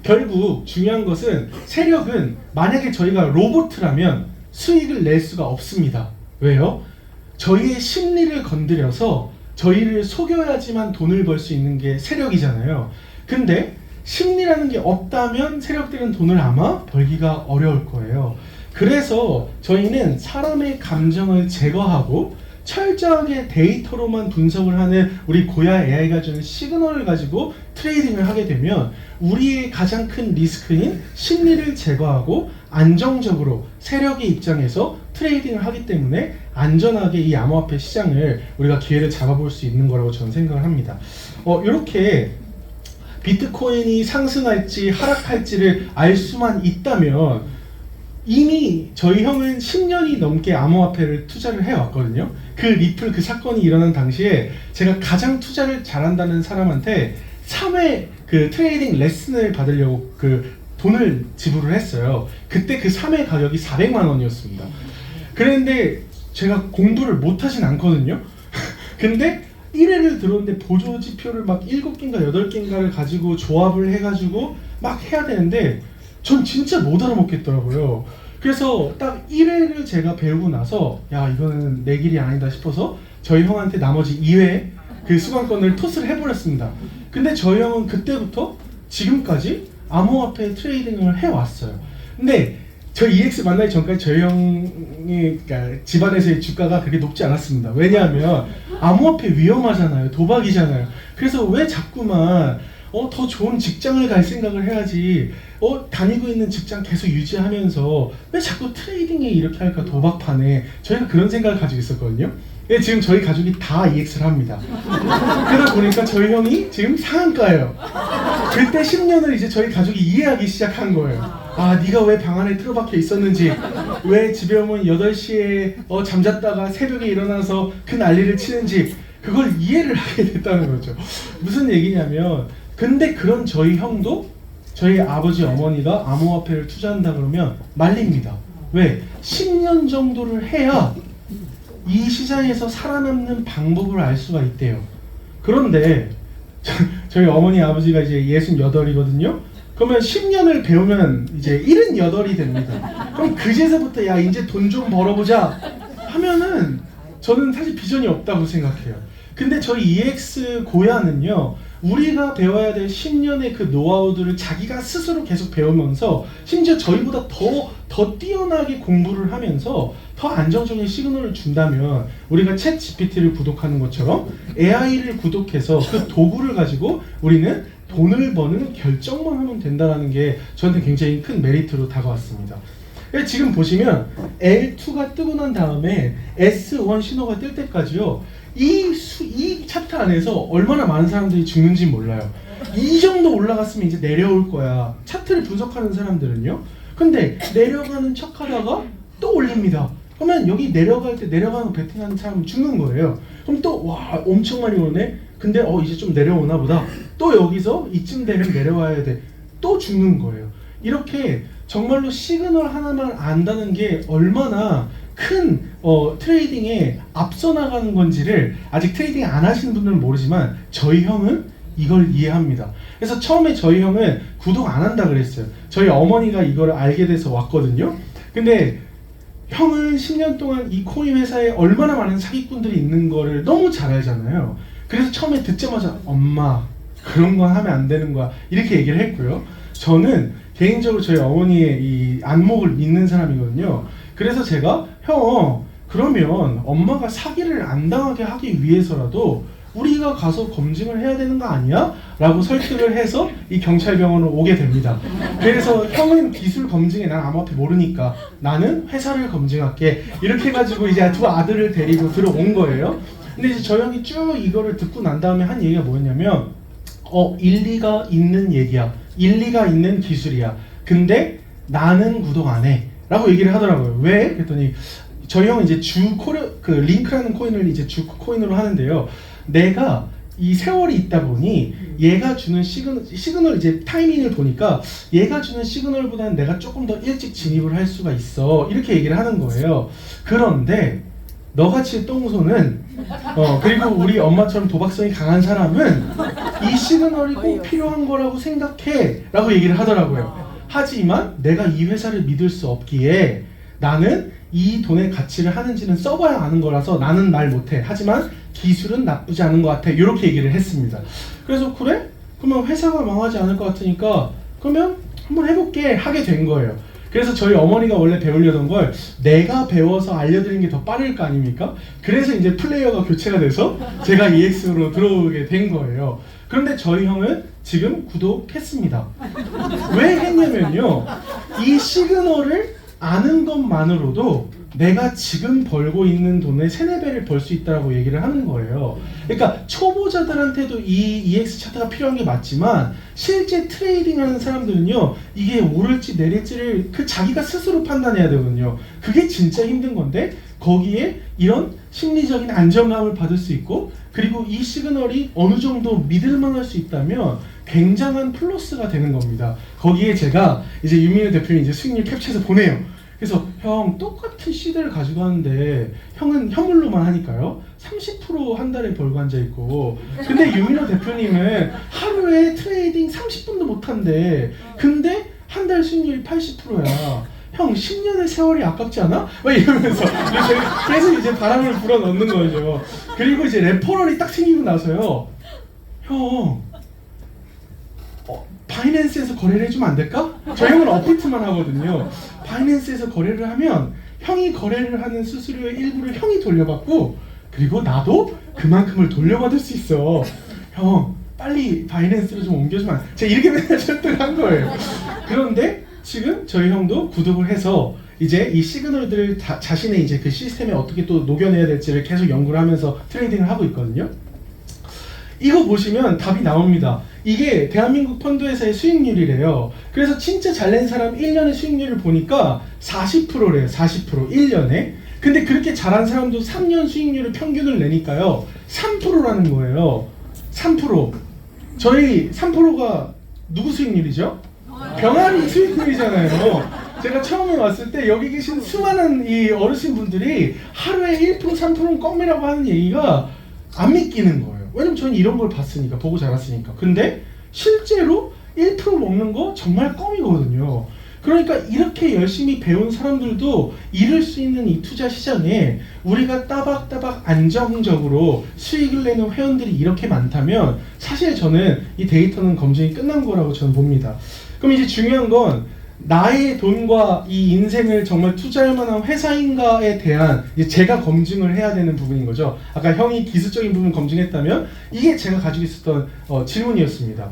결국 중요한 것은 세력은 만약에 저희가 로봇이라면 수익을 낼 수가 없습니다. 왜요? 저희의 심리를 건드려서 저희를 속여야지만 돈을 벌 수 있는 게 세력이잖아요. 근데 심리라는 게 없다면 세력들은 돈을 아마 벌기가 어려울 거예요. 그래서 저희는 사람의 감정을 제거하고 철저하게 데이터로만 분석을 하는 우리 고야 AI가 주는 시그널을 가지고 트레이딩을 하게 되면 우리의 가장 큰 리스크인 심리를 제거하고 안정적으로 세력의 입장에서 트레이딩을 하기 때문에 안전하게 이 암호화폐 시장을 우리가 기회를 잡아볼 수 있는 거라고 저는 생각을 합니다. 이렇게 비트코인이 상승할지 하락할지를 알 수만 있다면 이미 저희 형은 10년이 넘게 암호화폐를 투자를 해왔거든요. 그 리플 그 사건이 일어난 당시에 제가 가장 투자를 잘한다는 사람한테 3회 그 트레이딩 레슨을 받으려고 그 돈을 지불을 했어요. 그때 그 3회 가격이 400만 원이었습니다. 그런데 제가 공부를 못하진 않거든요. 근데 1회를 들었는데 보조 지표를 막 7개인가 8개인가를 가지고 조합을 해가지고 막 해야 되는데 전 진짜 못 알아먹겠더라고요. 그래서 딱 1회를 제가 배우고 나서 야 이거는 내 길이 아니다 싶어서 저희 형한테 나머지 2회 그 수강권을 토스를 해버렸습니다. 근데 저희 형은 그때부터 지금까지 암호화폐 트레이딩을 해왔어요. 근데 저 EX 만나기 전까지 저희 형이 그러니까 집안에서의 주가가 그렇게 높지 않았습니다. 왜냐하면 암호화폐 위험하잖아요. 도박이잖아요. 그래서 왜 자꾸만 더 좋은 직장을 갈 생각을 해야지 다니고 있는 직장 계속 유지하면서 왜 자꾸 트레이딩에 이렇게 할까 도박판에 저희가 그런 생각을 가지고 있었거든요. 근데 지금 저희 가족이 다 EX를 합니다. 그러다 보니까 저희 형이 지금 상한가예요. 그때 10년을 이제 저희 가족이 이해하기 시작한 거예요. 아 네가 왜 방 안에 틀어박혀 있었는지 왜 집에 오면 8시에 잠잤다가 새벽에 일어나서 그 난리를 치는지 그걸 이해를 하게 됐다는 거죠. 무슨 얘기냐면 근데 그런 저희 형도 저희 아버지 어머니가 암호화폐를 투자한다 그러면 말립니다. 왜? 10년 정도를 해야 이 시장에서 살아남는 방법을 알 수가 있대요. 그런데 저희 어머니 아버지가 이제 68이거든요. 그러면 10년을 배우면 이제 78이 됩니다. 그럼 그제서부터 야 이제 돈 좀 벌어보자 하면은 저는 사실 비전이 없다고 생각해요. 근데 저희 EX 고야는요 우리가 배워야 될 10년의 그 노하우들을 자기가 스스로 계속 배우면서 심지어 저희보다 더 뛰어나게 공부를 하면서 더 안정적인 시그널을 준다면 우리가 챗 GPT를 구독하는 것처럼 AI를 구독해서 그 도구를 가지고 우리는 돈을 버는 결정만 하면 된다는 게 저한테 굉장히 큰 메리트로 다가왔습니다. 지금 보시면 L2가 뜨고 난 다음에 S1 신호가 뜰 때까지요 이 차트 안에서 얼마나 많은 사람들이 죽는지 몰라요. 이 정도 올라갔으면 이제 내려올 거야. 차트를 분석하는 사람들은요. 근데 내려가는 척 하다가 또 올립니다. 그러면 여기 내려갈 때 내려가는 거 베팅하는 사람은 죽는 거예요. 그럼 또 와 엄청 많이 오네. 근데 이제 좀 내려오나 보다. 또 여기서 이쯤 되면 내려와야 돼. 또 죽는 거예요. 이렇게 정말로 시그널 하나만 안다는 게 얼마나 큰 트레이딩에 앞서 나가는 건지를 아직 트레이딩 안 하시는 분들은 모르지만 저희 형은 이걸 이해합니다. 그래서 처음에 저희 형은 구독 안 한다 그랬어요. 저희 어머니가 이걸 알게 돼서 왔거든요. 근데 형은 10년 동안 이 코인 회사에 얼마나 많은 사기꾼들이 있는 거를 너무 잘 알잖아요. 그래서 처음에 듣자마자 엄마 그런 건 하면 안 되는 거야 이렇게 얘기를 했고요. 저는 개인적으로 저희 어머니의 이 안목을 믿는 사람이거든요. 그래서 제가 형 그러면 엄마가 사기를 안 당하게 하기 위해서라도 우리가 가서 검증을 해야 되는 거 아니야? 라고 설득을 해서 이 경찰병원으로 오게 됩니다. 그래서 형은 기술 검증에 난 아무것도 모르니까 나는 회사를 검증할게 이렇게 해가지고 이제 두 아들을 데리고 들어온 거예요. 근데 이제 저 형이 쭉 이거를 듣고 난 다음에 한 얘기가 뭐였냐면 일리가 있는 얘기야. 일리가 있는 기술이야. 근데 나는 구독 안 해. 라고 얘기를 하더라고요. 왜? 그랬더니 저희 형은 이제 링크라는 코인을 이제 주 코인으로 하는데요. 내가 이 세월이 있다 보니 얘가 주는 시그널 이제 타이밍을 보니까 얘가 주는 시그널보다는 내가 조금 더 일찍 진입을 할 수가 있어. 이렇게 얘기를 하는 거예요. 그런데 너같이 똥손은 그리고 우리 엄마처럼 도박성이 강한 사람은 이 시그널이 꼭 필요한 거라고 생각해 라고 얘기를 하더라고요. 하지만 내가 이 회사를 믿을 수 없기에 나는 이 돈의 가치를 하는지는 써봐야 아는 거라서 나는 말 못해. 하지만 기술은 나쁘지 않은 것 같아. 이렇게 얘기를 했습니다. 그래서 그래? 그러면 회사가 망하지 않을 것 같으니까 그러면 한번 해볼게 하게 된 거예요. 그래서 저희 어머니가 원래 배우려던 걸 내가 배워서 알려드리는 게 더 빠를 거 아닙니까? 그래서 이제 플레이어가 교체가 돼서 제가 EX로 들어오게 된 거예요. 그런데 저희 형은 지금 구독했습니다. 왜 했냐면요. 이 시그널을 아는 것만으로도 내가 지금 벌고 있는 돈의 3-4배를 벌 수 있다고 얘기를 하는 거예요. 그러니까 초보자들한테도 이 EX 차트가 필요한 게 맞지만 실제 트레이딩 하는 사람들은요 이게 오를지 내릴지를 자기가 스스로 판단해야 되거든요. 그게 진짜 힘든 건데 거기에 이런 심리적인 안정감을 받을 수 있고 그리고 이 시그널이 어느 정도 믿을만할 수 있다면 굉장한 플러스가 되는 겁니다. 거기에 제가 이제 유민우 대표님 이제 수익률 캡처해서 보내요. 그래서 형 똑같은 시드를 가지고 하는데 형은 현물로만 하니까요 30% 한 달에 벌고 앉아있고 근데 유민호 대표님은 하루에 트레이딩 30분도 못한대. 근데 한 달 수익률이 80%야. 형 10년의 세월이 아깝지 않아? 막 이러면서 계속 이제 바람을 불어넣는 거죠. 그리고 이제 레퍼럴이 딱 생기고 나서요 형 바이낸스에서 거래를 해주면 안 될까? 저희 형은 어플트만 하거든요. 바이낸스에서 거래를 하면 형이 거래를 하는 수수료의 일부를 형이 돌려받고 그리고 나도 그만큼을 돌려받을 수 있어. 형 빨리 바이낸스로 좀 옮겨주면 안 돼? 제가 이렇게 맨날 설득을 한 거예요. 그런데 지금 저희 형도 구독을 해서 이제 이 시그널들을 자신의 이제 그 시스템에 어떻게 또 녹여내야 될지를 계속 연구를 하면서 트레이딩을 하고 있거든요. 이거 보시면 답이 나옵니다. 이게 대한민국 펀드회사의 수익률이래요. 그래서 진짜 잘 낸 사람 1년의 수익률을 보니까 40%래요. 40% 1년에. 근데 그렇게 잘한 사람도 3년 수익률을 평균을 내니까요 3%라는 거예요. 3%. 저희 3%가 누구 수익률이죠? 병아리 수익률이잖아요. 제가 처음에 왔을 때 여기 계신 수많은 이 어르신분들이 하루에 1% 3%는 껌이라고 하는 얘기가 안 믿기는 거예요. 왜냐면 저는 이런 걸 봤으니까, 보고 자랐으니까. 근데 실제로 1% 먹는 거 정말 껌이거든요. 그러니까 이렇게 열심히 배운 사람들도 잃을 수 있는 이 투자 시장에 우리가 따박따박 안정적으로 수익을 내는 회원들이 이렇게 많다면 사실 저는 이 데이터는 검증이 끝난 거라고 저는 봅니다. 그럼 이제 중요한 건 나의 돈과 이 인생을 정말 투자할 만한 회사인가에 대한 이제 제가 검증을 해야 되는 부분인 거죠. 아까 형이 기술적인 부분 검증했다면 이게 제가 가지고 있었던 질문이었습니다.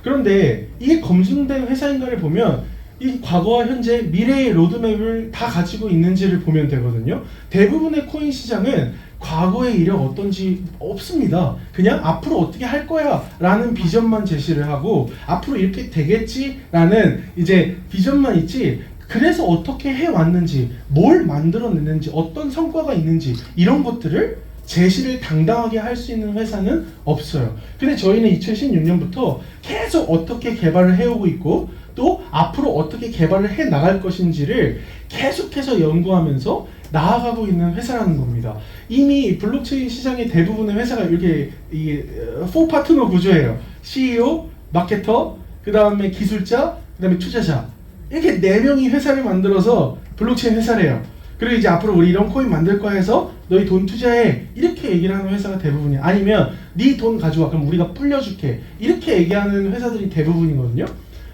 그런데 이게 검증된 회사인가를 보면 이 과거와 현재, 미래의 로드맵을 다 가지고 있는지를 보면 되거든요. 대부분의 코인 시장은 과거의 이력 어떤지 없습니다. 그냥 앞으로 어떻게 할 거야 라는 비전만 제시를 하고 앞으로 이렇게 되겠지 라는 이제 비전만 있지, 그래서 어떻게 해왔는지, 뭘 만들어냈는지, 어떤 성과가 있는지 이런 것들을 제시를 당당하게 할 수 있는 회사는 없어요. 근데 저희는 2016년부터 계속 어떻게 개발을 해오고 있고 또 앞으로 어떻게 개발을 해 나갈 것인지를 계속해서 연구하면서 나아가고 있는 회사라는 겁니다. 이미 블록체인 시장의 대부분의 회사가 이렇게 이 4파트너 구조예요. CEO, 마케터, 그 다음에 기술자, 그 다음에 투자자, 이렇게 4명이 회사를 만들어서 블록체인 회사래요. 그리고 이제 앞으로 우리 이런 코인 만들 거야 해서 너희 돈 투자해, 이렇게 얘기를 하는 회사가 대부분이야. 아니면 네 돈 가져와, 그럼 우리가 불려줄게, 이렇게 얘기하는 회사들이 대부분이거든요.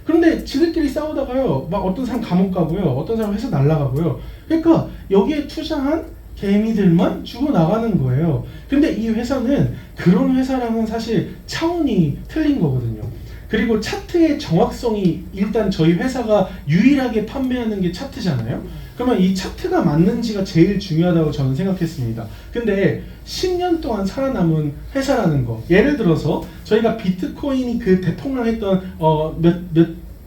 그런데 지들끼리 싸우다가요, 막 어떤 사람 감옥 가고요, 어떤 사람 회사 날라가고요. 그러니까 여기에 투자한 개미들만 죽어나가는 거예요. 근데 이 회사는 그런 회사랑은 사실 차원이 틀린 거거든요. 그리고 차트의 정확성이, 일단 저희 회사가 유일하게 판매하는 게 차트잖아요. 그러면 이 차트가 맞는지가 제일 중요하다고 저는 생각했습니다. 근데 10년 동안 살아남은 회사라는 거, 예를 들어서 저희가 비트코인이 그 대폭락했던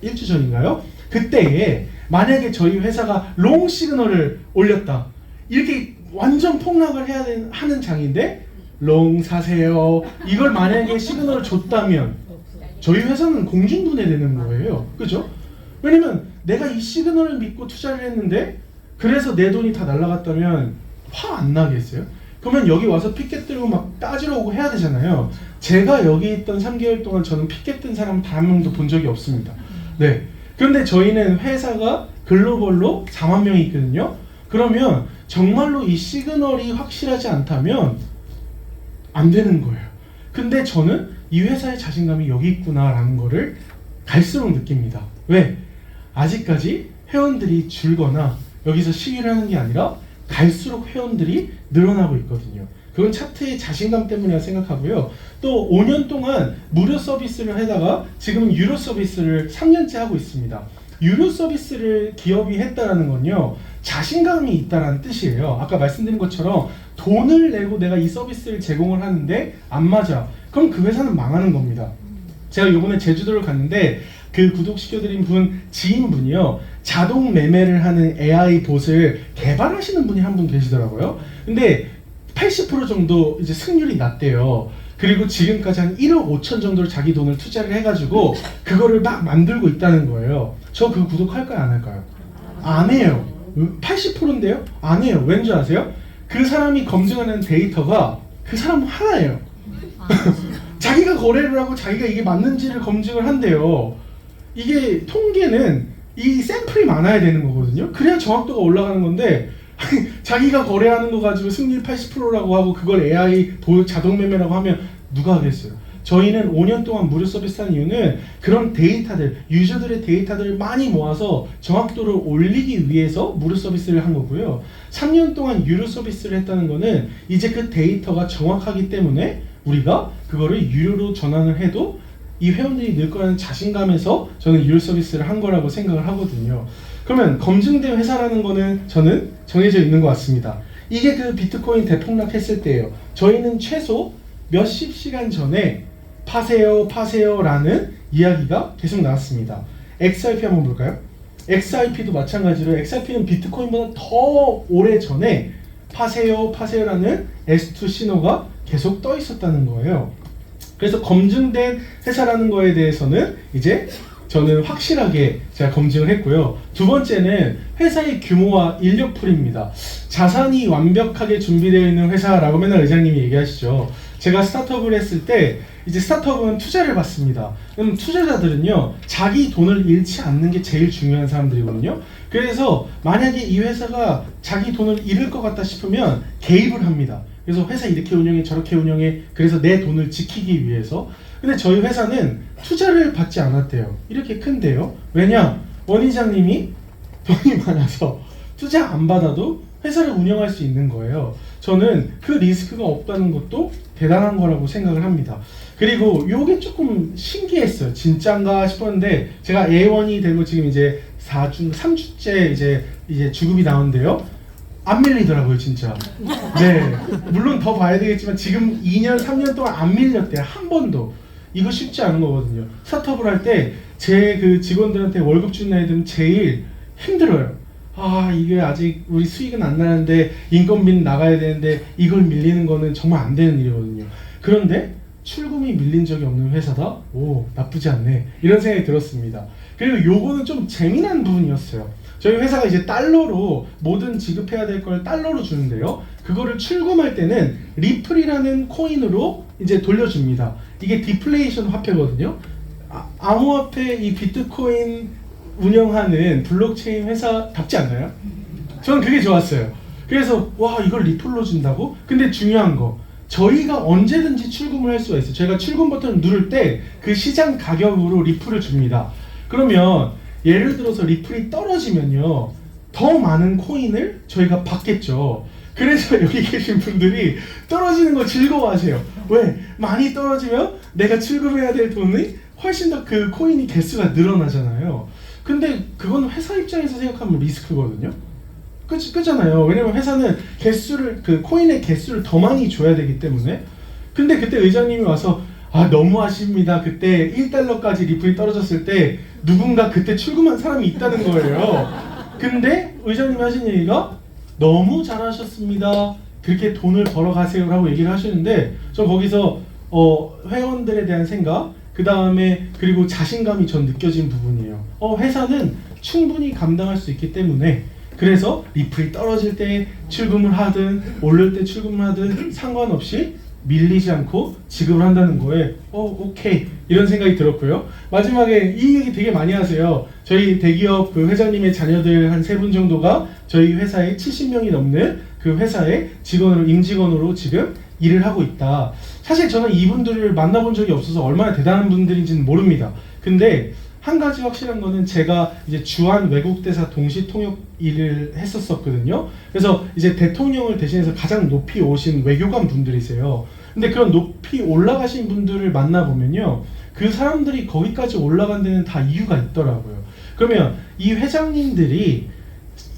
일주 전인가요? 그때에 만약에 저희 회사가 롱 시그널을 올렸다, 이렇게 완전 폭락을 하는 장인데 롱 사세요, 이걸 만약에 시그널을 줬다면 저희 회사는 공중분해되는 거예요. 그죠? 왜냐면 내가 이 시그널을 믿고 투자를 했는데 그래서 내 돈이 다 날아갔다면 화 안 나겠어요? 그러면 여기 와서 피켓 들고 막 따지러 오고 해야 되잖아요. 제가 여기 있던 3개월 동안 저는 피켓 든 사람 단 한 명도 본 적이 없습니다. 네. 그런데 저희는 회사가 글로벌로 4만 명이 있거든요. 그러면 정말로 이 시그널이 확실하지 않다면 안 되는 거예요. 근데 저는 이 회사의 자신감이 여기 있구나라는 거를 갈수록 느낍니다. 왜? 아직까지 회원들이 줄거나 여기서 시위를 하는 게 아니라 갈수록 회원들이 늘어나고 있거든요. 그건 차트의 자신감 때문이라고 생각하고요. 또 5년 동안 무료 서비스를 하다가 지금은 유료 서비스를 3년째 하고 있습니다. 유료 서비스를 기업이 했다는 건요, 자신감이 있다는 뜻이에요. 아까 말씀드린 것처럼 돈을 내고 내가 이 서비스를 제공을 하는데 안 맞아, 그럼 그 회사는 망하는 겁니다. 제가 이번에 제주도를 갔는데 그 구독시켜드린 분 지인분이요, 자동 매매를 하는 AI 봇을 개발하시는 분이 한 분 계시더라고요. 근데 80% 정도 이제 승률이 났대요. 그리고 지금까지 한 1억 5천 정도를 자기 돈을 투자를 해가지고 그거를 막 만들고 있다는 거예요. 저 그거 구독할까요, 안 할까요? 안 해요. 80%인데요? 안 해요. 왠지 아세요? 그 사람이 검증하는 데이터가 그 사람 하나예요. 자기가 거래를 하고 자기가 이게 맞는지를 검증을 한대요. 이게 통계는 이 샘플이 많아야 되는 거거든요. 그래야 정확도가 올라가는 건데 자기가 거래하는 거 가지고 승률 80%라고 하고 그걸 AI 자동 매매라고 하면 누가 하겠어요? 저희는 5년 동안 무료 서비스 한 이유는 그런 데이터들, 유저들의 데이터들을 많이 모아서 정확도를 올리기 위해서 무료 서비스를 한 거고요. 3년 동안 유료 서비스를 했다는 거는 이제 그 데이터가 정확하기 때문에 우리가 그거를 유료로 전환을 해도 이 회원들이 늘 거라는 자신감에서 저는 유료 서비스를 한 거라고 생각을 하거든요. 그러면 검증된 회사라는 거는 저는 정해져 있는 것 같습니다. 이게 그 비트코인 대폭락했을 때예요. 저희는 최소 몇십 시간 전에 파세요 라는 이야기가 계속 나왔습니다. XRP 한번 볼까요? XRP도 마찬가지로 XRP는 비트코인보다 더 오래 전에 파세요 라는 S2 신호가 계속 떠 있었다는 거예요. 그래서 검증된 회사라는 거에 대해서는 이제 저는 확실하게 제가 검증을 했고요. 두 번째는 회사의 규모와 인력풀입니다. 자산이 완벽하게 준비되어 있는 회사라고 맨날 의장님이 얘기하시죠. 제가 스타트업을 했을 때 이제 스타트업은 투자를 받습니다. 그럼 투자자들은요, 자기 돈을 잃지 않는 게 제일 중요한 사람들이거든요. 그래서 만약에 이 회사가 자기 돈을 잃을 것 같다 싶으면 개입을 합니다. 그래서 회사 이렇게 운영해 저렇게 운영해, 그래서 내 돈을 지키기 위해서. 근데 저희 회사는 투자를 받지 않았대요. 이렇게 큰데요. 왜냐? 원 이장님이 돈이 많아서 투자 안 받아도 회사를 운영할 수 있는 거예요. 저는 그 리스크가 없다는 것도 대단한 거라고 생각을 합니다. 그리고 요게 조금 신기했어요. 진짠가 싶었는데 제가 A1이 되고 지금 이제 4주, 3주째 이제 주급이 나오는데요. 안 밀리더라고요, 진짜. 네. 물론 더 봐야 되겠지만 지금 2년, 3년 동안 안 밀렸대요. 한 번도. 이거 쉽지 않은 거거든요. 스타트업을 할 때 제 그 직원들한테 월급 주는 애들은 제일 힘들어요. 아, 이게 아직 우리 수익은 안 나는데 인건비는 나가야 되는데 이걸 밀리는 거는 정말 안 되는 일이거든요. 그런데 출금이 밀린 적이 없는 회사다? 오, 나쁘지 않네. 이런 생각이 들었습니다. 그리고 요거는 좀 재미난 부분이었어요. 저희 회사가 이제 달러로 모든 지급해야 될 걸 달러로 주는데요. 그거를 출금할 때는 리플이라는 코인으로 이제 돌려줍니다. 이게 디플레이션 화폐거든요. 암호화폐 이 비트코인 운영하는 블록체인 회사답지 않나요? 저는 그게 좋았어요. 그래서 와, 이걸 리플로 준다고? 근데 중요한 거, 저희가 언제든지 출금을 할 수가 있어요. 저희가 출금 버튼을 누를 때 그 시장 가격으로 리플을 줍니다. 그러면 예를 들어서 리플이 떨어지면요, 더 많은 코인을 저희가 받겠죠. 그래서 여기 계신 분들이 떨어지는 거 즐거워하세요. 왜? 많이 떨어지면 내가 출금해야 될 돈이 훨씬 더 그 코인이 개수가 늘어나잖아요. 근데 그건 회사 입장에서 생각하면 리스크거든요. 그렇잖아요. 왜냐면 회사는 개수를, 그 코인의 개수를 더 많이 줘야 되기 때문에. 근데 그때 의장님이 와서 아, 너무하십니다. 그때 1달러까지 리플이 떨어졌을 때 누군가 그때 출금한 사람이 있다는 거예요. 근데 의장님이 하신 얘기가 너무 잘하셨습니다. 그렇게 돈을 벌어가세요 라고 얘기를 하시는데, 저 거기서 회원들에 대한 생각, 그 다음에 그리고 자신감이 전 느껴진 부분이에요. 회사는 충분히 감당할 수 있기 때문에, 그래서 리플이 떨어질 때 출금을 하든 오를 때 출금을 하든 상관없이 밀리지 않고 지급을 한다는 거에 오케이, 이런 생각이 들었고요. 마지막에 이 얘기 되게 많이 하세요. 저희 대기업 그 회장님의 자녀들 한 3분 정도가 저희 회사에 70명이 넘는 그 회사의 직원으로, 임직원으로 지금 일을 하고 있다. 사실 저는 이분들을 만나본 적이 없어서 얼마나 대단한 분들인지는 모릅니다. 근데 한 가지 확실한 거는, 제가 이제 주한 외국대사 동시 통역 일을 했었거든요. 그래서 이제 대통령을 대신해서 가장 높이 오신 외교관 분들이세요. 근데 그런 높이 올라가신 분들을 만나보면요, 그 사람들이 거기까지 올라간 데는 다 이유가 있더라고요. 그러면 이 회장님들이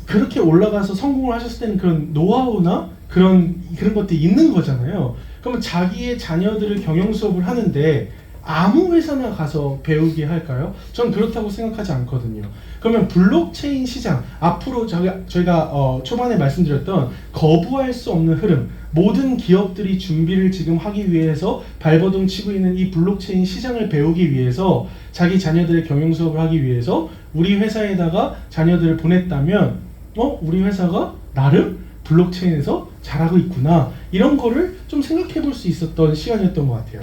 그렇게 올라가서 성공을 하셨을 때는 그런 노하우나 그런 것들이 있는 거잖아요. 그러면 자기의 자녀들을 경영 수업을 하는데 아무 회사나 가서 배우게 할까요? 전 그렇다고 생각하지 않거든요. 그러면 블록체인 시장, 앞으로 저희가 초반에 말씀드렸던 거부할 수 없는 흐름, 모든 기업들이 준비를 지금 하기 위해서 발버둥 치고 있는 이 블록체인 시장을 배우기 위해서, 자기 자녀들의 경영 수업을 하기 위해서 우리 회사에다가 자녀들을 보냈다면 우리 회사가 나름 블록체인에서 잘하고 있구나, 이런 거를 좀 생각해 볼 수 있었던 시간이었던 것 같아요.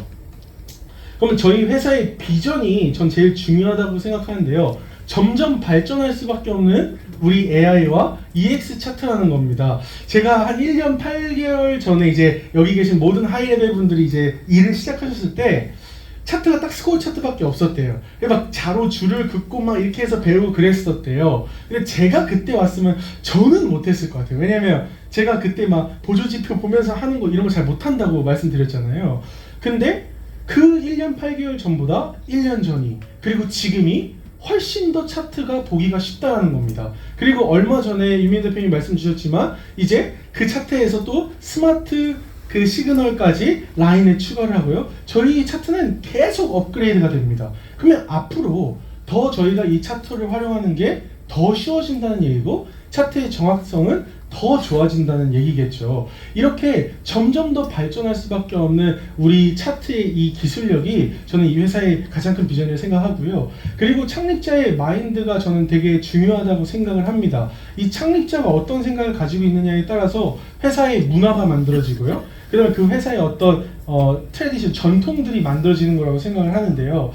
그러면 저희 회사의 비전이 전 제일 중요하다고 생각하는데요. 점점 발전할 수밖에 없는 우리 AI와 EX 차트라는 겁니다. 제가 한 1년 8개월 전에 이제 여기 계신 모든 하이레벨 분들이 이제 일을 시작하셨을 때 차트가 딱 스코어 차트밖에 없었대요. 막 자로 줄을 긋고 막 이렇게 해서 배우고 그랬었대요. 근데 제가 그때 왔으면 저는 못했을 것 같아요. 왜냐면 제가 그때 막 보조지표 보면서 하는 거 이런 거 잘 못한다고 말씀드렸잖아요. 근데 그 1년 8개월 전보다 1년 전이, 그리고 지금이 훨씬 더 차트가 보기가 쉽다는 겁니다. 그리고 얼마 전에 유민 대표님 말씀 주셨지만 이제 그 차트에서 또 스마트 그 시그널까지 라인에 추가를 하고요. 저희 차트는 계속 업그레이드가 됩니다. 그러면 앞으로 더 저희가 이 차트를 활용하는 게 더 쉬워진다는 얘기고, 차트의 정확성은 더 좋아진다는 얘기겠죠. 이렇게 점점 더 발전할 수밖에 없는 우리 차트의 이 기술력이 저는 이 회사의 가장 큰 비전이라고 생각하고요. 그리고 창립자의 마인드가 저는 되게 중요하다고 생각을 합니다. 이 창립자가 어떤 생각을 가지고 있느냐에 따라서 회사의 문화가 만들어지고요. 그다음에 그 회사의 어떤 트래디션, 전통들이 만들어지는 거라고 생각을 하는데요.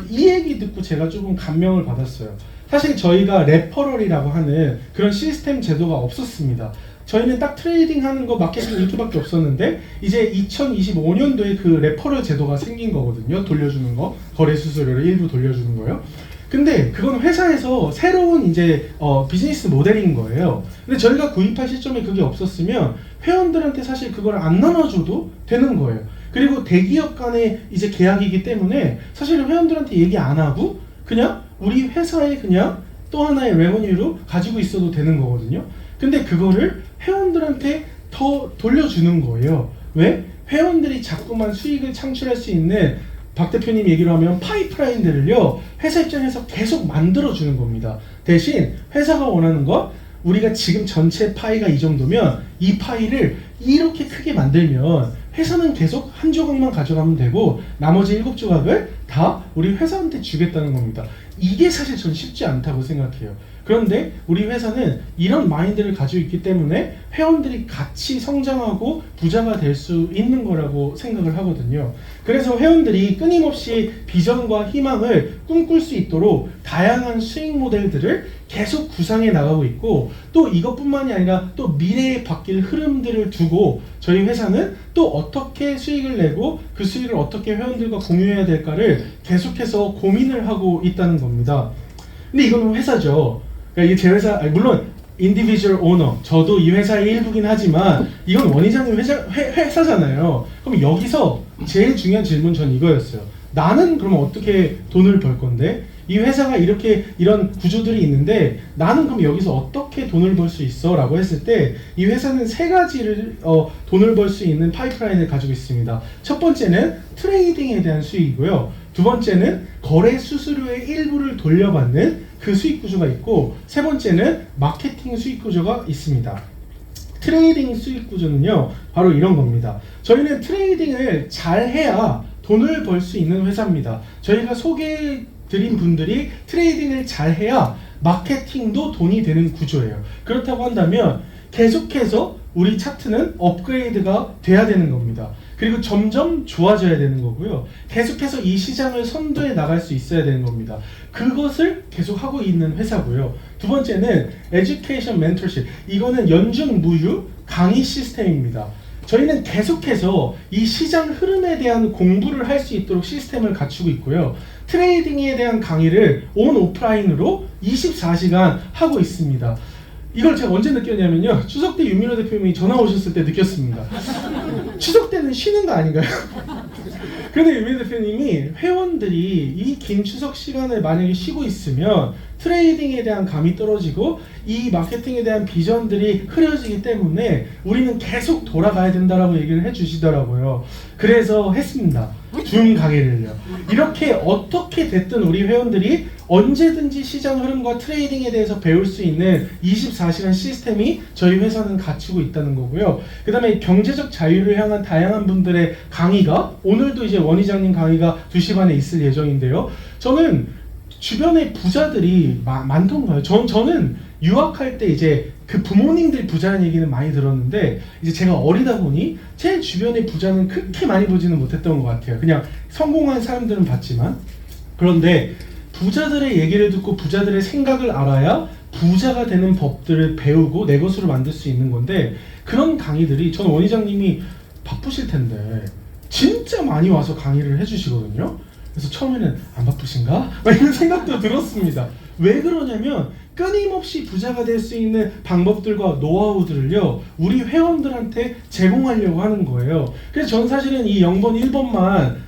이 얘기 듣고 제가 조금 감명을 받았어요. 사실 저희가 레퍼럴이라고 하는 그런 시스템 제도가 없었습니다. 저희는 딱 트레이딩 하는 거, 마케팅 이렇게밖에 없었는데 이제 2025년도에 그 레퍼럴 제도가 생긴 거거든요. 돌려주는 거, 거래 수수료를 일부 돌려주는 거요. 근데 그건 회사에서 새로운 이제 비즈니스 모델인 거예요. 근데 저희가 구입할 시점에 그게 없었으면 회원들한테 사실 그걸 안 나눠줘도 되는 거예요. 그리고 대기업 간의 이제 계약이기 때문에 사실 회원들한테 얘기 안 하고 그냥 우리 회사에 그냥 또 하나의 레버뉴로 가지고 있어도 되는 거거든요. 근데 그거를 회원들한테 더 돌려주는 거예요. 왜? 회원들이 자꾸만 수익을 창출할 수 있는, 박 대표님 얘기로 하면 파이프라인들을요, 회사 입장에서 계속 만들어주는 겁니다. 대신 회사가 원하는 건, 우리가 지금 전체 파이가 이 정도면 이 파이를 이렇게 크게 만들면 회사는 계속 한 조각만 가져가면 되고 나머지 7조각을 다 우리 회사한테 주겠다는 겁니다. 이게 사실 전 쉽지 않다고 생각해요. 그런데 우리 회사는 이런 마인드를 가지고 있기 때문에 회원들이 같이 성장하고 부자가 될 수 있는 거라고 생각을 하거든요. 그래서 회원들이 끊임없이 비전과 희망을 꿈꿀 수 있도록 다양한 수익 모델들을 계속 구상해 나가고 있고, 또 이것뿐만이 아니라 또 미래에 바뀔 흐름들을 두고 저희 회사는 또 어떻게 수익을 내고 그 수익을 어떻게 회원들과 공유해야 될까를 계속해서 고민을 하고 있다는 겁니다. 근데 이거는 회사죠. 그러니까 이게 제 회사, 물론 인디비주얼 오너, 저도 이 회사의 일부긴 하지만 이건 원희장님 회사잖아요. 그럼 여기서 제일 중요한 질문 전 이거였어요. 나는 그러면 어떻게 돈을 벌 건데? 이 회사가 이렇게 이런 구조들이 있는데 나는 그럼 여기서 어떻게 돈을 벌 수 있어? 라고 했을 때 이 회사는 세 가지를 돈을 벌 수 있는 파이프라인을 가지고 있습니다. 첫 번째는 트레이딩에 대한 수익이고요. 두 번째는 거래 수수료의 일부를 돌려받는 그 수익 구조가 있고, 세 번째는 마케팅 수익 구조가 있습니다. 트레이딩 수익 구조는요, 바로 이런 겁니다. 저희는 트레이딩을 잘 해야 돈을 벌 수 있는 회사입니다. 저희가 소개해드린 분들이 트레이딩을 잘 해야 마케팅도 돈이 되는 구조예요. 그렇다고 한다면 계속해서 우리 차트는 업그레이드가 돼야 되는 겁니다. 그리고 점점 좋아져야 되는 거고요. 계속해서 이 시장을 선도해 나갈 수 있어야 되는 겁니다. 그것을 계속 하고 있는 회사고요. 두 번째는 에듀케이션 멘토십. 이거는 연중 무휴 강의 시스템입니다. 저희는 계속해서 이 시장 흐름에 대한 공부를 할 수 있도록 시스템을 갖추고 있고요. 트레이딩에 대한 강의를 온 오프라인으로 24시간 하고 있습니다. 이걸 제가 언제 느꼈냐면요, 추석 때 유민호 대표님이 전화 오셨을 때 느꼈습니다. 추석 때는 쉬는 거 아닌가요? 그런데 유민호 대표님이 회원들이 이 긴 추석 시간을 만약에 쉬고 있으면 트레이딩에 대한 감이 떨어지고 이 마케팅에 대한 비전들이 흐려지기 때문에 우리는 계속 돌아가야 된다라고 얘기를 해주시더라고요. 그래서 했습니다. 줌 강의를요. 이렇게 어떻게 됐든 우리 회원들이 언제든지 시장 흐름과 트레이딩에 대해서 배울 수 있는 24시간 시스템이 저희 회사는 갖추고 있다는 거고요. 그 다음에 경제적 자유를 향한 다양한 분들의 강의가, 오늘도 이제 원희장님 강의가 2시 반에 있을 예정인데요. 저는 주변에 부자들이 많던가요? 저는 유학할 때 이제 그 부모님들 부자라는 얘기는 많이 들었는데, 이제 제가 어리다 보니 제 주변의 부자는 그렇게 많이 보지는 못했던 것 같아요. 그냥 성공한 사람들은 봤지만. 그런데 부자들의 얘기를 듣고 부자들의 생각을 알아야 부자가 되는 법들을 배우고 내 것으로 만들 수 있는 건데, 그런 강의들이, 저는 원희장님이 바쁘실 텐데 진짜 많이 와서 강의를 해주시거든요. 그래서 처음에는 안 바쁘신가? 이런 생각도 들었습니다. 왜 그러냐면 끊임없이 부자가 될 수 있는 방법들과 노하우들을요, 우리 회원들한테 제공하려고 하는 거예요. 그래서 저는 사실은 이 0번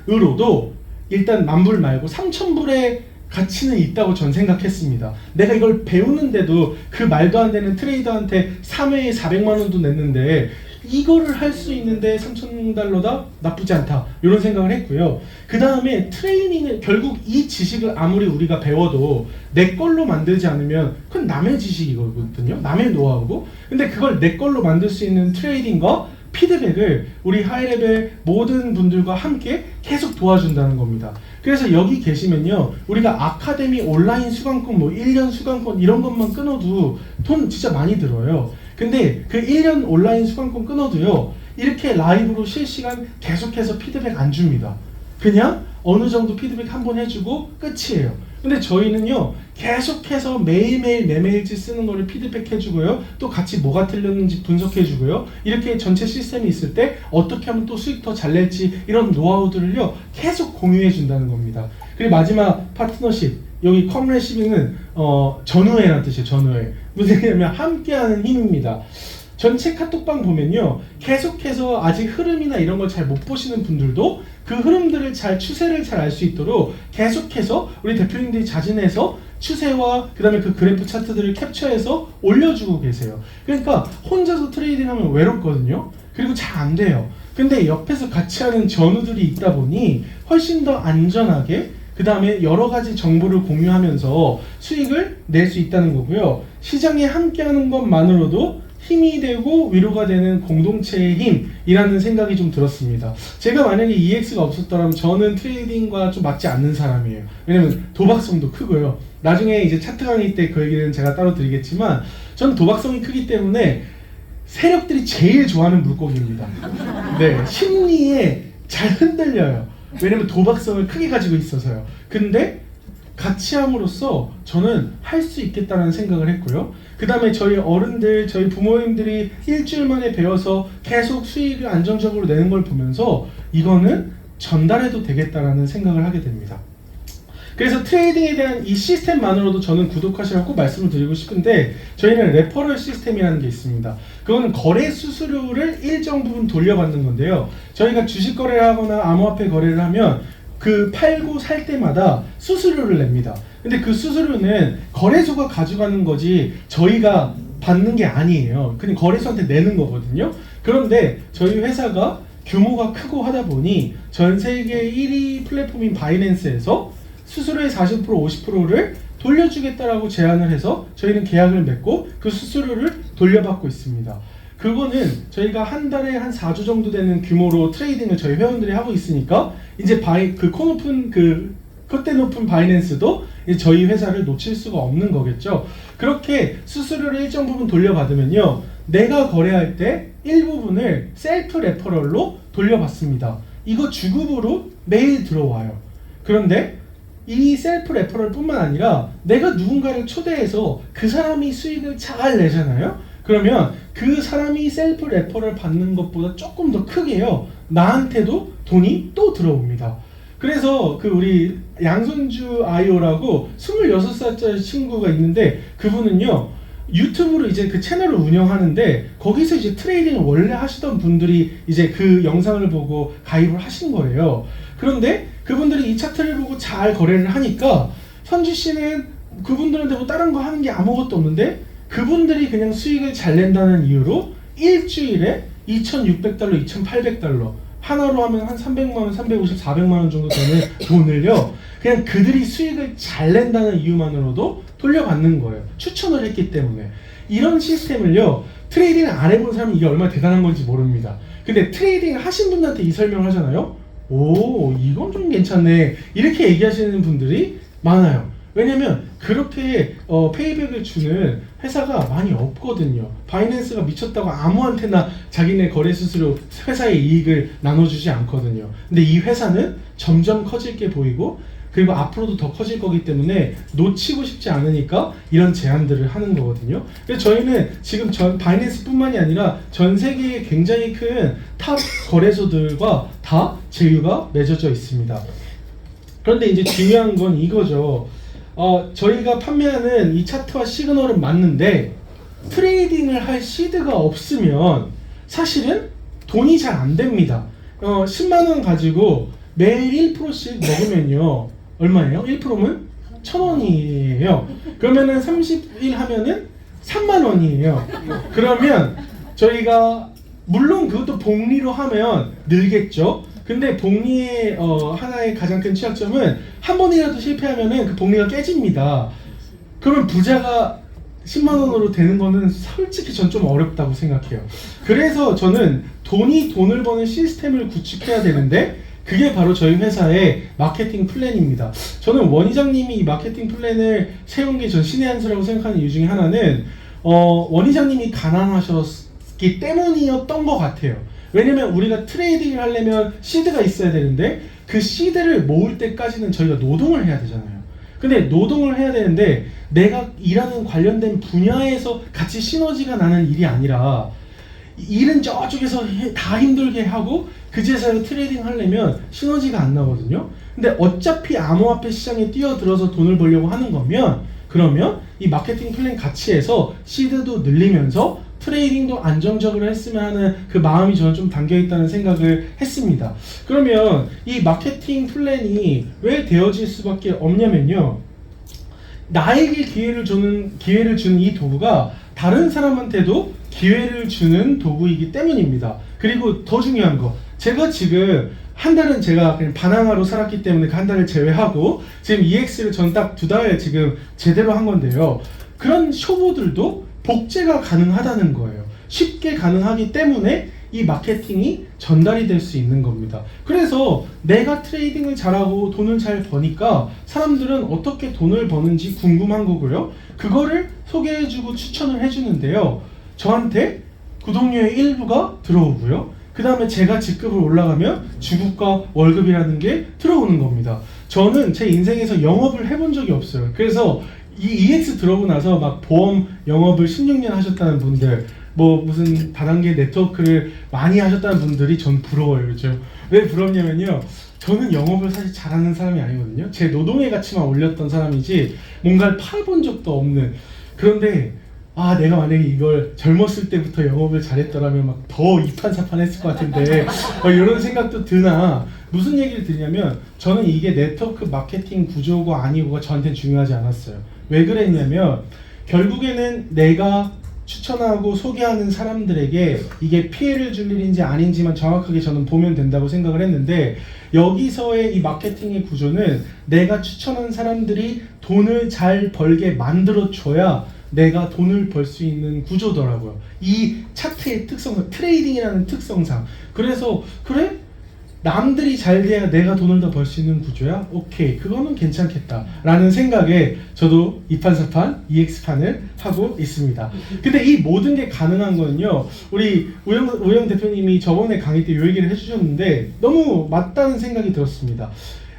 1번만으로도 일단 10,000불 말고 3,000불의 가치는 있다고 전 생각했습니다. 내가 이걸 배우는데도 그 말도 안 되는 트레이더한테 3회에 400만 원도 냈는데 이거를 할 수 있는데 3,000달러다? 나쁘지 않다. 이런 생각을 했고요. 그 다음에 트레이닝을, 결국 이 지식을 아무리 우리가 배워도 내 걸로 만들지 않으면 그건 남의 지식이거든요. 남의 노하우고. 근데 그걸 내 걸로 만들 수 있는 트레이딩과 피드백을 우리 하이레벨 모든 분들과 함께 계속 도와준다는 겁니다. 그래서 여기 계시면요, 우리가 아카데미 온라인 수강권, 1년 수강권 이런 것만 끊어도 돈 진짜 많이 들어요. 근데 그 1년 온라인 수강권 끊어도요, 이렇게 라이브로 실시간 계속해서 피드백 안 줍니다. 그냥 어느 정도 피드백 한번 해주고 끝이에요. 근데 저희는요, 계속해서 매일매일 매매일지 쓰는 거를 피드백 해주고요, 또 같이 뭐가 틀렸는지 분석해주고요, 이렇게 전체 시스템이 있을 때 어떻게 하면 또 수익 더 잘 낼지, 이런 노하우들을요 계속 공유해 준다는 겁니다. 그리고 마지막 파트너십, 여기 컴레시빙은 전우회라는 뜻이에요. 전우회. 무슨 얘기냐면 함께하는 힘입니다. 전체 카톡방 보면요, 계속해서 아직 흐름이나 이런 걸 잘 못 보시는 분들도 그 흐름들을 추세를 잘 알 수 있도록 계속해서 우리 대표님들이 자진해서 추세와 그 다음에 그 그래프 차트들을 캡처해서 올려주고 계세요. 그러니까 혼자서 트레이딩하면 외롭거든요. 그리고 잘 안 돼요. 근데 옆에서 같이 하는 전우들이 있다 보니 훨씬 더 안전하게 그 다음에 여러 가지 정보를 공유하면서 수익을 낼 수 있다는 거고요. 시장에 함께하는 것만으로도 힘이 되고 위로가 되는 공동체의 힘이라는 생각이 좀 들었습니다. 제가 만약에 EX가 없었더라면 저는 트레이딩과 좀 맞지 않는 사람이에요. 왜냐면 도박성도 크고요. 나중에 이제 차트 강의 때 그 얘기는 제가 따로 드리겠지만 저는 도박성이 크기 때문에 세력들이 제일 좋아하는 물고기입니다. 네, 심리에 잘 흔들려요. 왜냐면 도박성을 크게 가지고 있어서요. 근데 같이 함으로써 저는 할 수 있겠다는 생각을 했고요. 그 다음에 저희 어른들, 저희 부모님들이 일주일 만에 배워서 계속 수익을 안정적으로 내는 걸 보면서 이거는 전달해도 되겠다라는 생각을 하게 됩니다. 그래서 트레이딩에 대한 이 시스템만으로도 저는 구독하시라고 꼭 말씀을 드리고 싶은데 저희는 레퍼럴 시스템이라는 게 있습니다. 그거는 거래 수수료를 일정 부분 돌려받는 건데요. 저희가 주식 거래를 하거나 암호화폐 거래를 하면 그 팔고 살 때마다 수수료를 냅니다. 근데 그 수수료는 거래소가 가져가는 거지 저희가 받는 게 아니에요. 그냥 거래소한테 내는 거거든요. 그런데 저희 회사가 규모가 크고 하다 보니 전 세계 1위 플랫폼인 바이낸스에서 수수료의 40% 50%를 돌려주겠다라고 제안을 해서 저희는 계약을 맺고 그 수수료를 돌려받고 있습니다. 그거는 저희가 한 달에 한 4주 정도 되는 규모로 트레이딩을 저희 회원들이 하고 있으니까 이제 콧대 높은 바이낸스도 저희 회사를 놓칠 수가 없는 거겠죠. 그렇게 수수료를 일정 부분 돌려받으면요, 내가 거래할 때 일부분을 셀프 레퍼럴로 돌려받습니다. 이거 주급으로 매일 들어와요. 그런데 이 셀프 레퍼럴 뿐만 아니라 내가 누군가를 초대해서 그 사람이 수익을 잘 내잖아요. 그러면 그 사람이 셀프 레퍼럴 받는 것보다 조금 더 크게요, 나한테도 돈이 또 들어옵니다. 그래서 그 우리 양손주 아이오라고 26살짜리 친구가 있는데 그분은요, 유튜브로 이제 그 채널을 운영하는데 거기서 이제 트레이딩을 원래 하시던 분들이 이제 그 영상을 보고 가입을 하신 거예요. 그런데 그분들이 이 차트를 보고 잘 거래를 하니까 선주 씨는 그분들한테 뭐 다른 거 하는 게 아무것도 없는데 그분들이 그냥 수익을 잘 낸다는 이유로 일주일에 2,600달러, 2,800달러 하나로 하면 한 300만원, 350, 400만원 정도 되는 돈을요, 그냥 그들이 수익을 잘 낸다는 이유만으로도 돌려받는 거예요. 추천을 했기 때문에. 이런 시스템을요, 트레이딩을 안 해본 사람이 이게 얼마나 대단한 건지 모릅니다. 근데 트레이딩을 하신 분한테 이 설명을 하잖아요. 오, 이건 좀 괜찮네, 이렇게 얘기하시는 분들이 많아요. 왜냐면 그렇게 페이백을 주는 회사가 많이 없거든요. 바이낸스가 미쳤다고 아무한테나 자기네 거래 수수료 회사의 이익을 나눠주지 않거든요. 근데 이 회사는 점점 커질 게 보이고 그리고 앞으로도 더 커질 거기 때문에 놓치고 싶지 않으니까 이런 제안들을 하는 거거든요. 그래서 저희는 지금 전 바이낸스뿐만이 아니라 전 세계에 굉장히 큰 탑 거래소들과 다 제휴가 맺어져 있습니다. 그런데 이제 중요한 건 이거죠. 저희가 판매하는 이 차트와 시그널은 맞는데 트레이딩을 할 시드가 없으면 사실은 돈이 잘 안 됩니다. 10만원 가지고 매일 1%씩 먹으면요, 얼마예요? 1%면 1,000원이에요. 그러면은 30일 하면은 3만원이에요. 그러면 저희가 물론 그것도 복리로 하면 늘겠죠. 근데 복리의 하나의 가장 큰 취약점은 한 번이라도 실패하면은 그 복리가 깨집니다. 그러면 부자가 10만원으로 되는 거는 솔직히 전 좀 어렵다고 생각해요. 그래서 저는 돈을 버는 시스템을 구축해야 되는데 그게 바로 저희 회사의 마케팅 플랜입니다. 저는 원 이장님이 이 마케팅 플랜을 세운 게 전 신의 한 수라고 생각하는 이유 중에 하나는 원 이장님이 가난하셨기 때문이었던 것 같아요. 왜냐면 우리가 트레이딩을 하려면 시드가 있어야 되는데 그 시드를 모을 때까지는 저희가 노동을 해야 되잖아요. 근데 노동을 해야 되는데 내가 일하는 관련된 분야에서 같이 시너지가 나는 일이 아니라 일은 저쪽에서 다 힘들게 하고 그제서야 트레이딩 하려면 시너지가 안 나거든요. 근데 어차피 암호화폐 시장에 뛰어들어서 돈을 벌려고 하는 거면 그러면 이 마케팅 플랜 같이 해서 시드도 늘리면서 트레이딩도 안정적으로 했으면 하는 그 마음이 저는 좀 담겨있다는 생각을 했습니다. 그러면 이 마케팅 플랜이 왜 되어질 수밖에 없냐면요, 나에게 기회를 주는 이 도구가 다른 사람한테도 기회를 주는 도구이기 때문입니다. 그리고 더 중요한 거, 제가 지금 한 달은 제가 그냥 바나나로 살았기 때문에 그 한 달을 제외하고 지금 EX를 전 딱 2달 지금 제대로 한 건데요. 그런 쇼부들도 복제가 가능하다는 거예요. 쉽게 가능하기 때문에 이 마케팅이 전달이 될 수 있는 겁니다. 그래서 내가 트레이딩을 잘하고 돈을 잘 버니까 사람들은 어떻게 돈을 버는지 궁금한 거고요. 그거를 소개해주고 추천을 해주는데요. 저한테 구독료의 일부가 들어오고요. 그 다음에 제가 직급을 올라가면 주급과 월급이라는 게 들어오는 겁니다. 저는 제 인생에서 영업을 해본 적이 없어요. 그래서 이 EX 들어오고 나서 막 보험 영업을 16년 하셨다는 분들, 뭐 무슨 다단계 네트워크를 많이 하셨다는 분들이 전 부러워요. 그렇죠? 왜 부럽냐면요, 저는 영업을 사실 잘하는 사람이 아니거든요. 제 노동의 가치만 올렸던 사람이지 뭔가를 팔아본 적도 없는. 그런데 내가 만약에 이걸 젊었을 때부터 영업을 잘했더라면 막 더 이판사판했을 것 같은데 이런 생각도 드나, 무슨 얘기를 드냐면 저는 이게 네트워크 마케팅 구조가 아니고가 저한테는 중요하지 않았어요. 왜 그랬냐면 결국에는 내가 추천하고 소개하는 사람들에게 이게 피해를 줄 일인지 아닌지만 정확하게 저는 보면 된다고 생각을 했는데, 여기서의 이 마케팅의 구조는 내가 추천한 사람들이 돈을 잘 벌게 만들어줘야 내가 돈을 벌 수 있는 구조더라고요. 이 차트의 특성상, 트레이딩이라는 특성상. 그래서 그래? 남들이 잘 돼야 내가 돈을 더 벌 수 있는 구조야? 오케이, 그거는 괜찮겠다 라는 생각에 저도 이판사판, EX판을 하고 있습니다. 근데 이 모든 게 가능한 거는요, 우리 우영 대표님이 저번에 강의 때 이 얘기를 해주셨는데 너무 맞다는 생각이 들었습니다.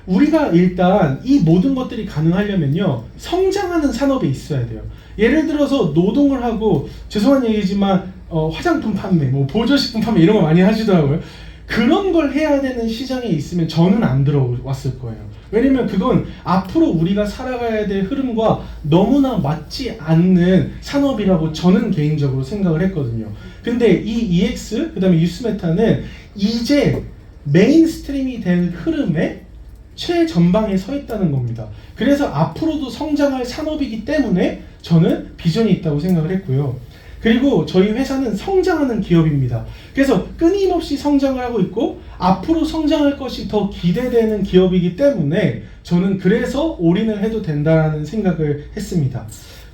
우리가 일단 이 모든 것들이 가능하려면요, 성장하는 산업에 있어야 돼요. 예를 들어서 노동을 하고, 죄송한 얘기지만 화장품 판매, 뭐 보조식품 판매 이런 거 많이 하시더라고요. 그런 걸 해야 되는 시장에 있으면 저는 안 들어왔을 거예요. 왜냐면 그건 앞으로 우리가 살아가야 될 흐름과 너무나 맞지 않는 산업이라고 저는 개인적으로 생각을 했거든요. 근데 이 EX, 그 다음에 유스메타는 이제 메인스트림이 될 흐름에 최전방에 서 있다는 겁니다. 그래서 앞으로도 성장할 산업이기 때문에 저는 비전이 있다고 생각을 했고요. 그리고 저희 회사는 성장하는 기업입니다. 그래서 끊임없이 성장을 하고 있고 앞으로 성장할 것이 더 기대되는 기업이기 때문에 저는 그래서 올인을 해도 된다는 생각을 했습니다.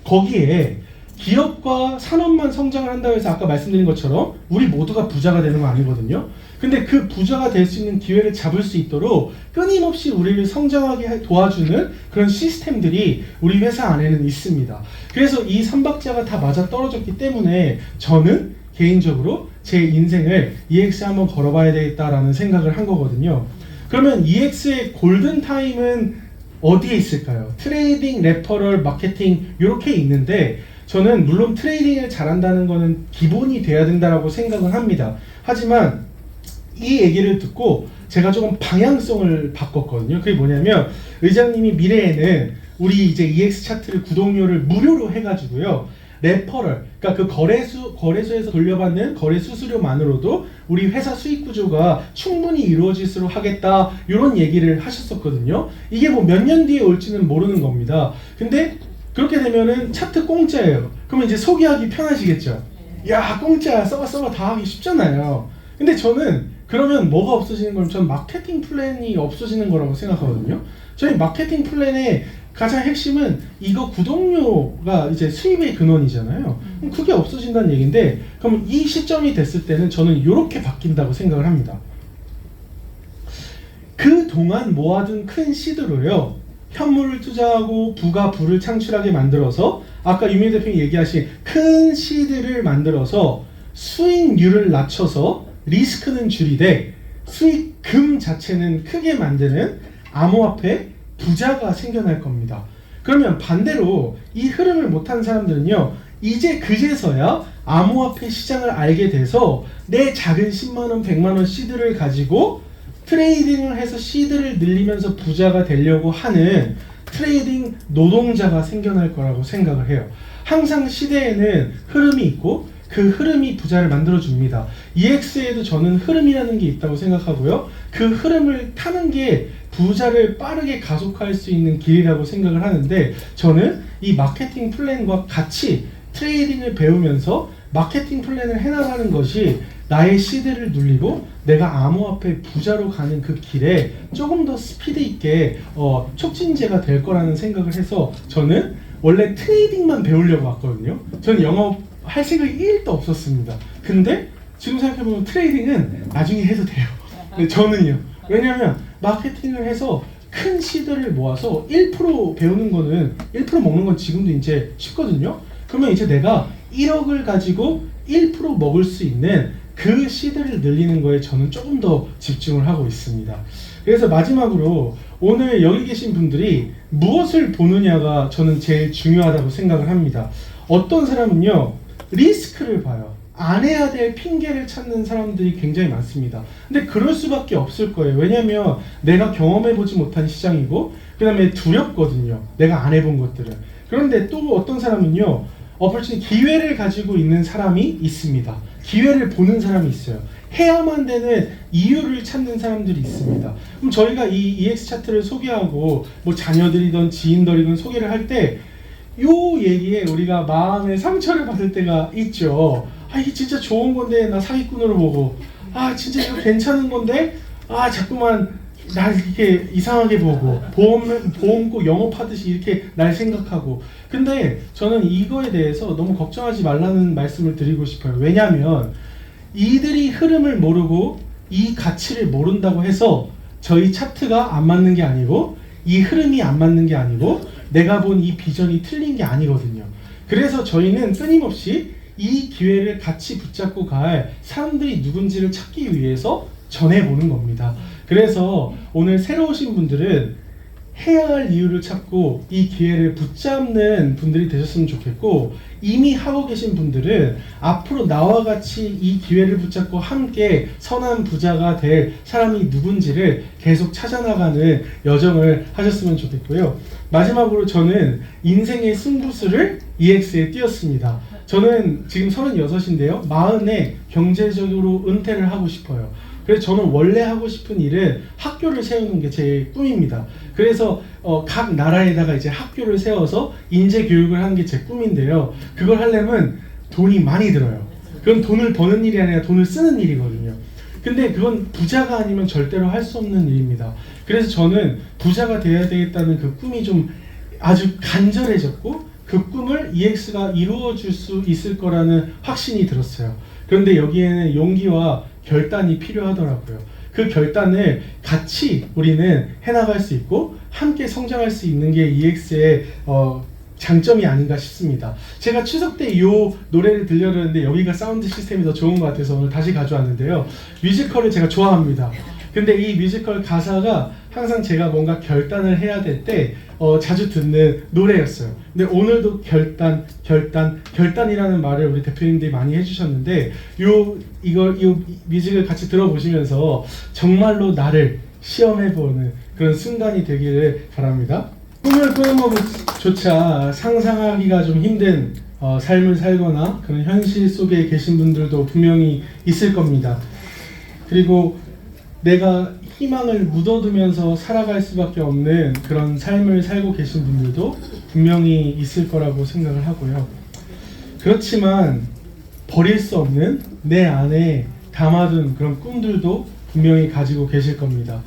거기에 기업과 산업만 성장을 한다고 해서 아까 말씀드린 것처럼 우리 모두가 부자가 되는 거 아니거든요. 근데 그 부자가 될 수 있는 기회를 잡을 수 있도록 끊임없이 우리를 성장하게 도와주는 그런 시스템들이 우리 회사 안에는 있습니다. 그래서 이 3박자가 다 맞아 떨어졌기 때문에 저는 개인적으로 제 인생을 EX에 한번 걸어봐야 되겠다라는 생각을 한 거거든요. 그러면 EX의 골든타임은 어디에 있을까요? 트레이딩, 레퍼럴, 마케팅 이렇게 있는데, 저는 물론 트레이딩을 잘한다는 거는 기본이 돼야 된다고 생각을 합니다. 하지만 이 얘기를 듣고 제가 조금 방향성을 바꿨거든요. 그게 뭐냐면, 의장님이 미래에는 우리 이제 EX 차트를 구독료를 무료로 해가지고요, 레퍼럴, 그러니까 그 거래소에서 돌려받는 거래 수수료만으로도 우리 회사 수익 구조가 충분히 이루어질수록 하겠다, 이런 얘기를 하셨었거든요. 이게 뭐 몇 년 뒤에 올지는 모르는 겁니다. 근데 그렇게 되면은 차트 공짜예요. 그러면 이제 소개하기 편하시겠죠. 야, 공짜 써봐 다 하기 쉽잖아요. 근데 저는 그러면 뭐가 없어지는 거냐면, 저는 마케팅 플랜이 없어지는 거라고 생각하거든요. 저희 마케팅 플랜의 가장 핵심은 이거 구독료가 이제 수입의 근원이잖아요. 그럼 그게 없어진다는 얘기인데, 그럼 이 시점이 됐을 때는 저는 이렇게 바뀐다고 생각을 합니다. 그동안 모아둔 큰 시드로요, 현물을 투자하고 부가 부를 창출하게 만들어서 아까 유민 대표님이 얘기하신 큰 시드를 만들어서 수익률을 낮춰서 리스크는 줄이되 수익금 자체는 크게 만드는 암호화폐 부자가 생겨날 겁니다. 그러면 반대로 이 흐름을 못한 사람들은요, 이제 그제서야 암호화폐 시장을 알게 돼서 내 작은 10만원, 100만원 시드를 가지고 트레이딩을 해서 시드를 늘리면서 부자가 되려고 하는 트레이딩 노동자가 생겨날 거라고 생각을 해요. 항상 시대에는 흐름이 있고 그 흐름이 부자를 만들어줍니다. EX에도 저는 흐름이라는 게 있다고 생각하고요. 그 흐름을 타는 게 부자를 빠르게 가속화할 수 있는 길이라고 생각을 하는데, 저는 이 마케팅 플랜과 같이 트레이딩을 배우면서 마케팅 플랜을 해나가는 것이 나의 시대를 눌리고 내가 암호화폐 부자로 가는 그 길에 조금 더 스피드 있게 촉진제가 될 거라는 생각을 해서, 저는 원래 트레이딩만 배우려고 왔거든요. 저는 영업 할 생각이 1도 없었습니다. 근데 지금 생각해보면 트레이딩은 나중에 해도 돼요. 저는요. 왜냐면 마케팅을 해서 큰 시드를 모아서 1% 배우는 거는, 1% 먹는 건 지금도 이제 쉽거든요. 그러면 이제 내가 1억을 가지고 1% 먹을 수 있는 그 시드를 늘리는 거에 저는 조금 더 집중을 하고 있습니다. 그래서 마지막으로 오늘 여기 계신 분들이 무엇을 보느냐가 저는 제일 중요하다고 생각을 합니다. 어떤 사람은요, 리스크를 봐요. 안 해야 될 핑계를 찾는 사람들이 굉장히 많습니다. 근데 그럴 수밖에 없을 거예요. 왜냐면 내가 경험해보지 못한 시장이고, 그 다음에 두렵거든요. 내가 안 해본 것들은. 그런데 또 어떤 사람은요, 기회를 가지고 있는 사람이 있습니다. 기회를 보는 사람이 있어요. 해야만 되는 이유를 찾는 사람들이 있습니다. 그럼 저희가 이 EX 차트를 소개하고 뭐 자녀들이든 지인들이든 소개를 할 때 요 얘기에 우리가 마음의 상처를 받을 때가 있죠. 아, 이게 진짜 좋은 건데 나 사기꾼으로 보고, 아 진짜 이거 괜찮은 건데 아 자꾸만 날 이렇게 이상하게 보고, 보험 꼭 영업하듯이 이렇게 날 생각하고. 근데 저는 이거에 대해서 너무 걱정하지 말라는 말씀을 드리고 싶어요. 왜냐하면 이들이 흐름을 모르고 이 가치를 모른다고 해서 저희 차트가 안 맞는 게 아니고, 이 흐름이 안 맞는 게 아니고, 내가 본 이 비전이 틀린 게 아니거든요. 그래서 저희는 끊임없이 이 기회를 같이 붙잡고 갈 사람들이 누군지를 찾기 위해서 전해보는 겁니다. 그래서 오늘 새로 오신 분들은 해야 할 이유를 찾고 이 기회를 붙잡는 분들이 되셨으면 좋겠고, 이미 하고 계신 분들은 앞으로 나와 같이 이 기회를 붙잡고 함께 선한 부자가 될 사람이 누군지를 계속 찾아나가는 여정을 하셨으면 좋겠고요. 마지막으로 저는 인생의 승부수를 EX에 띄었습니다. 저는 지금 36인데요. 40에 경제적으로 은퇴를 하고 싶어요. 그래서 저는 원래 하고 싶은 일은 학교를 세우는 게 제 꿈입니다. 그래서 각 나라에다가 이제 학교를 세워서 인재 교육을 하는 게 제 꿈인데요. 그걸 하려면 돈이 많이 들어요. 그건 돈을 버는 일이 아니라 돈을 쓰는 일이거든요. 근데 그건 부자가 아니면 절대로 할 수 없는 일입니다. 그래서 저는 부자가 돼야 되겠다는 그 꿈이 좀 아주 간절해졌고, 그 꿈을 EX가 이루어줄 수 있을 거라는 확신이 들었어요. 그런데 여기에는 용기와 결단이 필요하더라고요. 그 결단을 같이 우리는 해나갈 수 있고 함께 성장할 수 있는 게 EX의 장점이 아닌가 싶습니다. 제가 추석 때 이 노래를 들려드렸는데 여기가 사운드 시스템이 더 좋은 것 같아서 오늘 다시 가져왔는데요. 뮤지컬을 제가 좋아합니다. 근데 이 뮤지컬 가사가 항상 제가 뭔가 결단을 해야 될 때 자주 듣는 노래였어요. 근데 오늘도 결단이라는 말을 우리 대표님들이 많이 해주셨는데, 이 뮤직을 같이 들어보시면서 정말로 나를 시험해보는 그런 순간이 되기를 바랍니다. 꿈을 꾸는 것조차 상상하기가 좀 힘든 삶을 살거나 그런 현실 속에 계신 분들도 분명히 있을 겁니다. 그리고 내가 희망을 묻어두면서 살아갈 수밖에 없는 그런 삶을 살고 계신 분들도 분명히 있을 거라고 생각을 하고요. 그렇지만 버릴 수 없는 내 안에 담아둔 그런 꿈들도 분명히 가지고 계실 겁니다.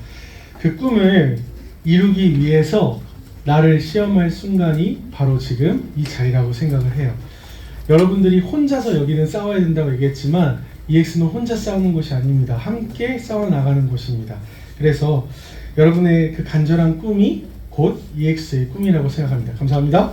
그 꿈을 이루기 위해서 나를 시험할 순간이 바로 지금 이 자리라고 생각을 해요. 여러분들이 혼자서 여기는 싸워야 된다고 얘기했지만 EX는 혼자 싸우는 곳이 아닙니다. 함께 싸워나가는 곳입니다. 그래서 여러분의 그 간절한 꿈이 곧 EX의 꿈이라고 생각합니다. 감사합니다.